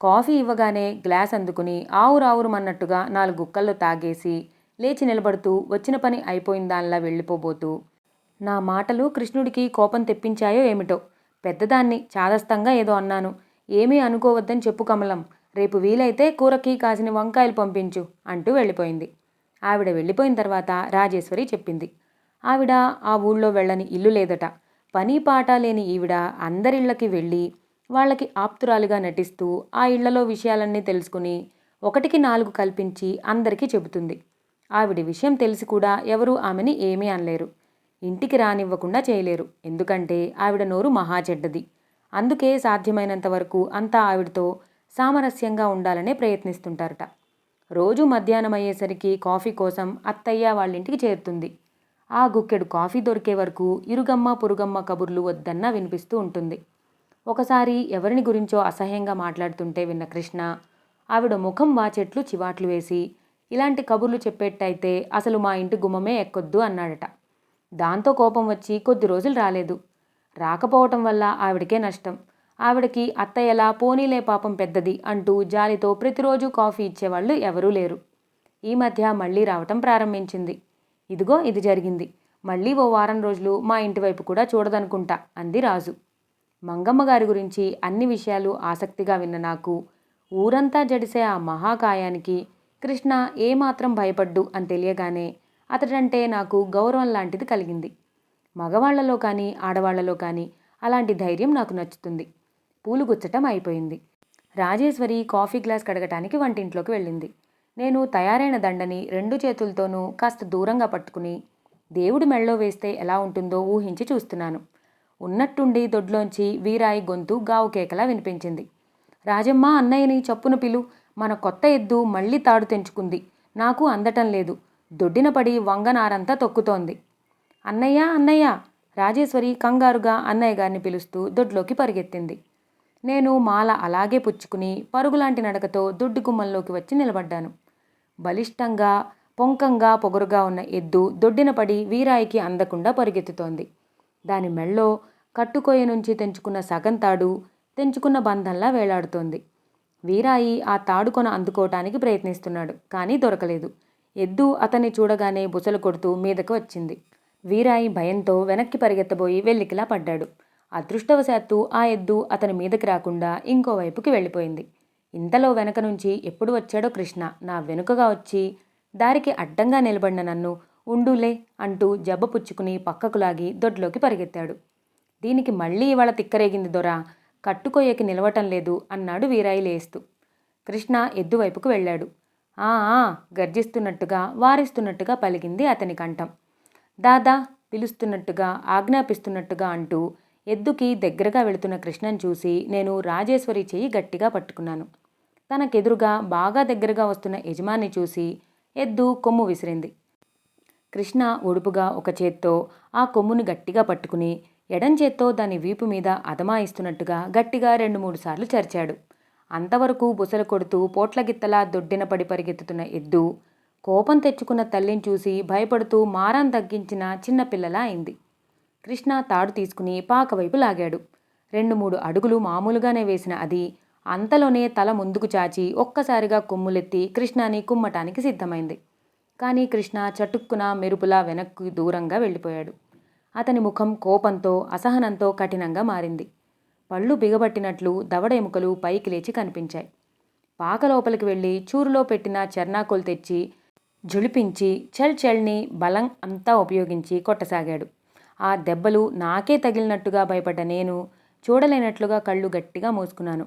కాఫీ ఇవ్వగానే గ్లాస్ అందుకుని ఆవురావురుమన్నట్టుగా 4 గుక్కల్లో తాగేసి లేచి నిలబడుతూ వచ్చిన పని అయిపోయిన దానిలా వెళ్ళిపోబోతూ, నా మాటలు కృష్ణుడికి కోపం తెప్పించాయో ఏమిటో. పెద్దదాన్ని చాదస్తంగా ఏదో అన్నాను. ఏమీ అనుకోవద్దని చెప్పు కమలం, రేపు వీలైతే కూరకి కాసిన వంకాయలు పంపించు అంటూ వెళ్ళిపోయింది. ఆవిడ వెళ్ళిపోయిన తర్వాత రాజేశ్వరి చెప్పింది. ఆవిడ ఆ ఊళ్ళో వెళ్ళని ఇల్లు లేదట. పని పాట లేని ఈవిడ అందరిళ్ళకి వెళ్ళి వాళ్ళకి ఆప్తురాలుగా నటిస్తూ ఆ ఇళ్లలో విషయాలన్నీ తెలుసుకుని 1కి 4 కల్పించి అందరికీ చెబుతుంది. ఆవిడ విషయం తెలిసి కూడా ఎవరూ ఆమెని ఏమీ అనలేరు. ఇంటికి రానివ్వకుండా చేయలేరు. ఎందుకంటే ఆవిడ నోరు మహా చెడ్డది. అందుకే సాధ్యమైనంత వరకు అంతా ఆవిడతో సామరస్యంగా ఉండాలనే ప్రయత్నిస్తుంటారట. రోజు మధ్యాహ్నం అయ్యేసరికి కాఫీ కోసం అత్తయ్య వాళ్ళింటికి చేరుతుంది. ఆ గుక్కెడు కాఫీ దొరికే వరకు ఇరుగమ్మ పొరుగమ్మ కబుర్లు వద్దన్నా వినిపిస్తూ ఉంటుంది. ఒకసారి ఎవరిని గురించో అసహ్యంగా మాట్లాడుతుంటే విన్న కృష్ణ ఆవిడ ముఖం వాచెట్లు చివాట్లు వేసి, ఇలాంటి కబుర్లు చెప్పేట్టయితే అసలు మా ఇంటి గుమ్మమే ఎక్కొద్దు అన్నాడట. దాంతో కోపం వచ్చి కొద్ది రోజులు రాలేదు. రాకపోవటం వల్ల ఆవిడకే నష్టం. ఆవిడకి అత్తయ్యలా పోనీలే పాపం పెద్దది అంటూ జాలితో ప్రతిరోజు కాఫీ ఇచ్చేవాళ్ళు ఎవరూ లేరు. ఈ మధ్య మళ్ళీ రావటం ప్రారంభించింది. ఇదిగో ఇది జరిగింది. మళ్ళీ ఓ వారం రోజులు మా ఇంటి వైపు కూడా చూడదనుకుంటా అంది రాజు. మంగమ్మ గారి గురించి అన్ని విషయాలు ఆసక్తిగా విన్న నాకు ఊరంతా జడిసే ఆ మహాకాయానికి కృష్ణ ఏమాత్రం భయపడ్డు అని తెలియగానే అతడంటే నాకు గౌరవం లాంటిది కలిగింది. మగవాళ్లలో కానీ ఆడవాళ్లలో కానీ అలాంటి ధైర్యం నాకు నచ్చుతుంది. పూలు గుచ్చటం అయిపోయింది. రాజేశ్వరి కాఫీ గ్లాస్ కడగటానికి వంటింట్లోకి వెళ్ళింది. నేను తయారైన దండని 2 చేతులతోనూ కాస్త దూరంగా పట్టుకుని దేవుడి మెళ్ళో వేస్తే ఎలా ఉంటుందో ఊహించి చూస్తున్నాను. ఉన్నట్టుండి దొడ్లోంచి వీరాయి గొంతు గావు కేకలా వినిపించింది. రాజమ్మ, అన్నయ్యని చప్పున పిలు, మన కొత్త ఎద్దు మళ్ళీ తాడు తెంచుకుంది. నాకు అందటం లేదు. దొడ్డిన పడి వంగనారంతా తొక్కుతోంది. అన్నయ్య, అన్నయ్య! రాజేశ్వరి కంగారుగా అన్నయ్య గారిని పిలుస్తూ దొడ్లోకి పరిగెత్తింది. నేను మాల అలాగే పుచ్చుకుని పరుగులాంటి నడకతో దొడ్డి గుమ్మంలోకి వచ్చి నిలబడ్డాను. బలిష్టంగా పొంకంగా పొగరుగా ఉన్న ఎద్దు దొడ్డిన పడి వీరాయికి అందకుండా పరిగెత్తుతోంది. దాని మెళ్ళో కట్టుకొయ్య నుంచి తెంచుకున్న సగం తాడు తెంచుకున్న బంధంలా వేలాడుతోంది. వీరాయి ఆ తాడుకొన అందుకోవటానికి ప్రయత్నిస్తున్నాడు, కానీ దొరకలేదు. ఎద్దు అతన్ని చూడగానే బుసలు కొడుతూ మీదకు వచ్చింది. వీరాయి భయంతో వెనక్కి పరిగెత్తబోయి వెల్లికిలా పడ్డాడు. అదృష్టవశాత్తు ఆ ఎద్దు అతని మీదకి రాకుండా ఇంకోవైపుకి వెళ్ళిపోయింది. ఇంతలో వెనక నుంచి ఎప్పుడు వచ్చాడో కృష్ణ నా వెనుకగా వచ్చి దారికి అడ్డంగా నిలబడిన నన్ను ఉండులే అంటూ జబ్బ పుచ్చుకుని పక్కకు లాగి దొడ్లోకి పరిగెత్తాడు. దీనికి మళ్ళీ ఇవాళ తిక్కరేగింది దొరా, కట్టుకొయ్యకి నిలవటం లేదు అన్నాడు వీరాయి లేస్తూ. కృష్ణ ఎద్దు వైపుకు వెళ్ళాడు. ఆ గర్జిస్తున్నట్టుగా వారిస్తున్నట్టుగా పలికింది అతని కంఠం. దాదా పిలుస్తున్నట్టుగా ఆజ్ఞాపిస్తున్నట్టుగా అంటూ ఎద్దుకి దగ్గరగా వెళుతున్న కృష్ణను చూసి నేను రాజేశ్వరి చెయ్యి గట్టిగా పట్టుకున్నాను. తనకెదురుగా బాగా దగ్గరగా వస్తున్న యజమాని చూసి ఎద్దు కొమ్ము విసిరింది. కృష్ణ ఒడుపుగా ఒక చేత్తో ఆ కొమ్ముని గట్టిగా పట్టుకుని ఎడం చేత్తో దాని వీపు మీద అదమాయిస్తున్నట్టుగా గట్టిగా 2-3 సార్లు చరిచాడు. అంతవరకు బుసలు కొడుతూ పోట్లగిత్తలా దొడ్డిన పడి పరిగెత్తుతున్న ఎద్దు కోపం తెచ్చుకున్న తల్లిని చూసి భయపడుతూ మారం తగ్గించిన చిన్నపిల్లలా అయింది. కృష్ణ తాడు తీసుకుని పాకవైపు లాగాడు. 2-3 అడుగులు మామూలుగానే వేసిన అది అంతలోనే తల ముందుకు చాచి ఒక్కసారిగా కొమ్ములెత్తి కృష్ణని కుమ్మటానికి సిద్ధమైంది. కానీ కృష్ణ చటుక్కున మెరుపులా వెనక్కు దూరంగా వెళ్ళిపోయాడు. అతని ముఖం కోపంతో అసహనంతో కఠినంగా మారింది. పళ్ళు బిగబట్టినట్లు దవడ ఎముకలు పైకి లేచి కనిపించాయి. పాక లోపలికి వెళ్ళి చూరులో పెట్టిన చెర్నాకోలు తెచ్చి జుళిపించి చెల్ని బలం అంతా ఉపయోగించి కొట్టసాగాడు. ఆ దెబ్బలు నాకే తగిలినట్టుగా భయపడ్డ నేను చూడలేనట్లుగా కళ్ళు గట్టిగా మూసుకున్నాను.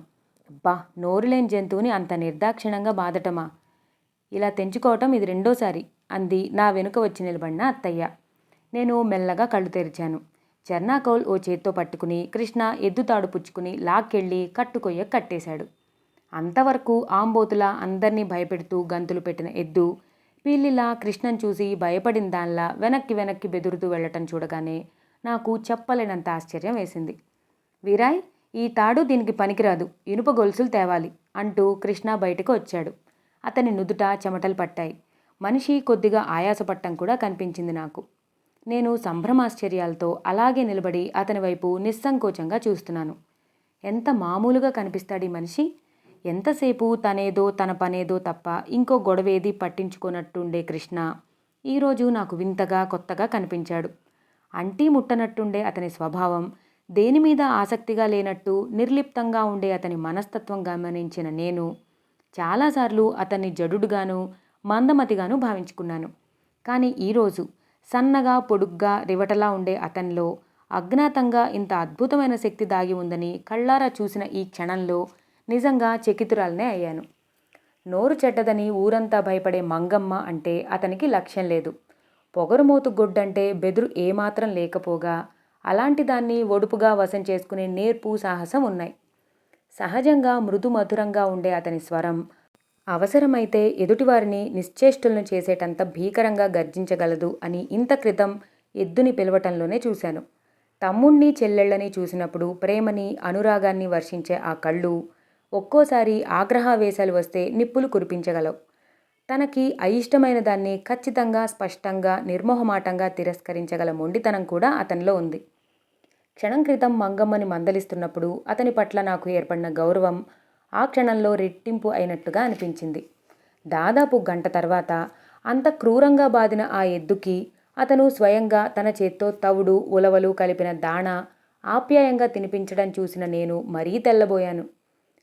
అబ్బా, నోరులేని జంతువుని అంత నిర్దాక్షిణంగా బాధటమా? ఇలా తెంచుకోవటం ఇది 2వ సారి అంది నా వెనుక వచ్చి నిలబడిన అత్తయ్య. నేను మెల్లగా కళ్ళు తెరిచాను. చెర్నాకౌల్ ఓ చేత్తో పట్టుకుని కృష్ణ ఎద్దుతాడు పుచ్చుకుని లాక్కెళ్ళి కట్టుకొయ్య కట్టేశాడు. అంతవరకు ఆంబోతులా అందర్నీ భయపెడుతూ గంతులు పెట్టిన ఎద్దు పిల్లిలా కృష్ణను చూసి భయపడిన దానిలా వెనక్కి బెదురుతూ వెళ్లటం చూడగానే నాకు చెప్పలేనంత ఆశ్చర్యం వేసింది. వీరాయ్, ఈ తాడు దీనికి పనికిరాదు, ఇనుప గొలుసులు తేవాలి అంటూ కృష్ణ బయటకు వచ్చాడు. అతని నుదుట చెమటలు పట్టాయి. మనిషి కొద్దిగా ఆయాసపట్టం కూడా కనిపించింది నాకు. నేను సంభ్రమాశ్చర్యాలతో అలాగే నిలబడి అతని వైపు నిస్సంకోచంగా చూస్తున్నాను. ఎంత మామూలుగా కనిపిస్తాడీ మనిషి! ఎంతసేపు తనేదో తన పనేదో తప్ప ఇంకో గొడవేది పట్టించుకోనట్టుండే కృష్ణ ఈరోజు నాకు వింతగా కొత్తగా కనిపించాడు. అంటీ ముట్టనట్టుండే అతని స్వభావం, దేనిమీద ఆసక్తిగా లేనట్టు నిర్లిప్తంగా ఉండే అతని మనస్తత్వం గమనించిన నేను చాలాసార్లు అతన్ని జడుడుగాను మందమతిగాను భావించుకున్నాను. కానీ ఈరోజు సన్నగా పొడుగ్గా రివటలా ఉండే అతనిలో అజ్ఞాతంగా ఇంత అద్భుతమైన శక్తి దాగి ఉందని కళ్ళారా చూసిన ఈ క్షణంలో నిజంగా చకితురాలనే అయ్యాను. నోరు చెడ్డదని ఊరంతా భయపడే మంగమ్మ అంటే అతనికి లక్ష్యం లేదు. పొగరుమోతు గొడ్డంటే బెదురు ఏమాత్రం లేకపోగా అలాంటి దాన్ని ఒడుపుగా వశం చేసుకునే నేర్పు, సాహసం ఉన్నాయి. సహజంగా మృదు మధురంగా ఉండే అతని స్వరం అవసరమైతే ఎదుటివారిని నిశ్చేష్టులను చేసేటంత భీకరంగా గర్జించగలదు అని ఇంత క్రితం ఎద్దుని పిలవటంలోనే చూశాను. తమ్ముణ్ణి, చెల్లెళ్ళని చూసినప్పుడు ప్రేమని, అనురాగాన్ని వర్షించే ఆ కళ్ళు ఒక్కోసారి ఆగ్రహావేశాలు వస్తే నిప్పులు కురిపించగలవు. తనకి అయిష్టమైన దాన్ని ఖచ్చితంగా, స్పష్టంగా, నిర్మోహమాటంగా తిరస్కరించగల మొండితనం కూడా అతనిలో ఉంది. క్షణం క్రితం మంగమ్మని మందలిస్తున్నప్పుడు అతని పట్ల నాకు ఏర్పడిన గౌరవం ఆ క్షణంలో రెట్టింపు అయినట్టుగా అనిపించింది. దాదాపు గంట తర్వాత అంత క్రూరంగా బాదిన ఆ ఎద్దుకి అతను స్వయంగా తన చేత్తో తవుడు, ఉలవలు కలిపిన దాణ ఆప్యాయంగా తినిపించడం చూసిన నేను మరీ తెల్లబోయాను.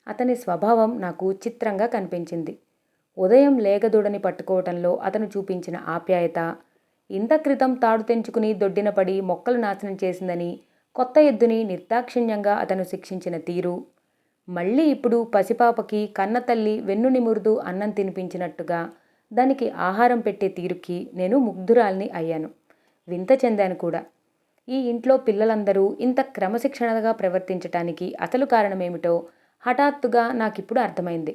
అతని స్వభావం నాకు చిత్రంగా కనిపించింది. ఉదయం లేగదూడని పట్టుకోవటంలో అతను చూపించిన ఆప్యాయత, ఇంత క్రితం తాడు తెంచుకుని దొడ్డిన పడి మొక్కలు నాశనం చేసిందని కొత్త ఎద్దుని నిర్దాక్షిణ్యంగా అతను శిక్షించిన తీరు, మళ్ళీ ఇప్పుడు పసిపాపకి కన్నతల్లి వెన్ను నిమురుదు అన్నం తినిపించినట్టుగా దానికి ఆహారం పెట్టే తీరుకి నేను ముగ్ధురాల్ని అయ్యాను. వింత చెందాను కూడా. ఈ ఇంట్లో పిల్లలందరూ ఇంత క్రమశిక్షణగా ప్రవర్తించటానికి అసలు కారణమేమిటో హఠాత్తుగా నాకిప్పుడు అర్థమైంది.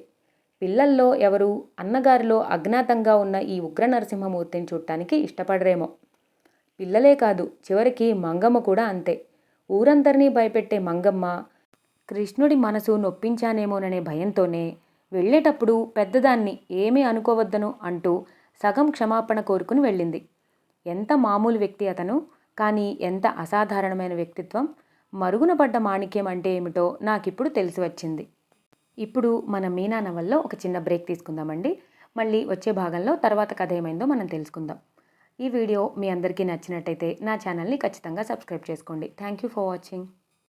పిల్లల్లో ఎవరు అన్నగారిలో అజ్ఞాతంగా ఉన్న ఈ ఉగ్ర నరసింహమూర్తిని చూడటానికి ఇష్టపడరేమో. పిల్లలే కాదు, చివరికి మంగమ్మ కూడా అంతే. ఊరందరినీ భయపెట్టే మంగమ్మ కృష్ణుడి మనసు నొప్పించానేమోననే భయంతోనే వెళ్ళేటప్పుడు పెద్దదాన్ని ఏమీ అనుకోవద్దను అంటూ సగం క్షమాపణ కోరుకుని వెళ్ళింది. ఎంత మామూలు వ్యక్తి అతను, కానీ ఎంత అసాధారణమైన వ్యక్తిత్వం. మరుగున పడ్డ మాణిక్యం అంటే ఏమిటో నాకిప్పుడు తెలిసి వచ్చింది. ఇప్పుడు మన మీనా నవల్లో ఒక చిన్న బ్రేక్ తీసుకుందామండి. మళ్ళీ వచ్చే భాగంలో తర్వాత కథ ఏమైందో మనం తెలుసుకుందాం. ఈ వీడియో మీ అందరికీ నచ్చినట్టయితే నా ఛానల్ని ఖచ్చితంగా సబ్స్క్రైబ్ చేసుకోండి. Thank you for watching.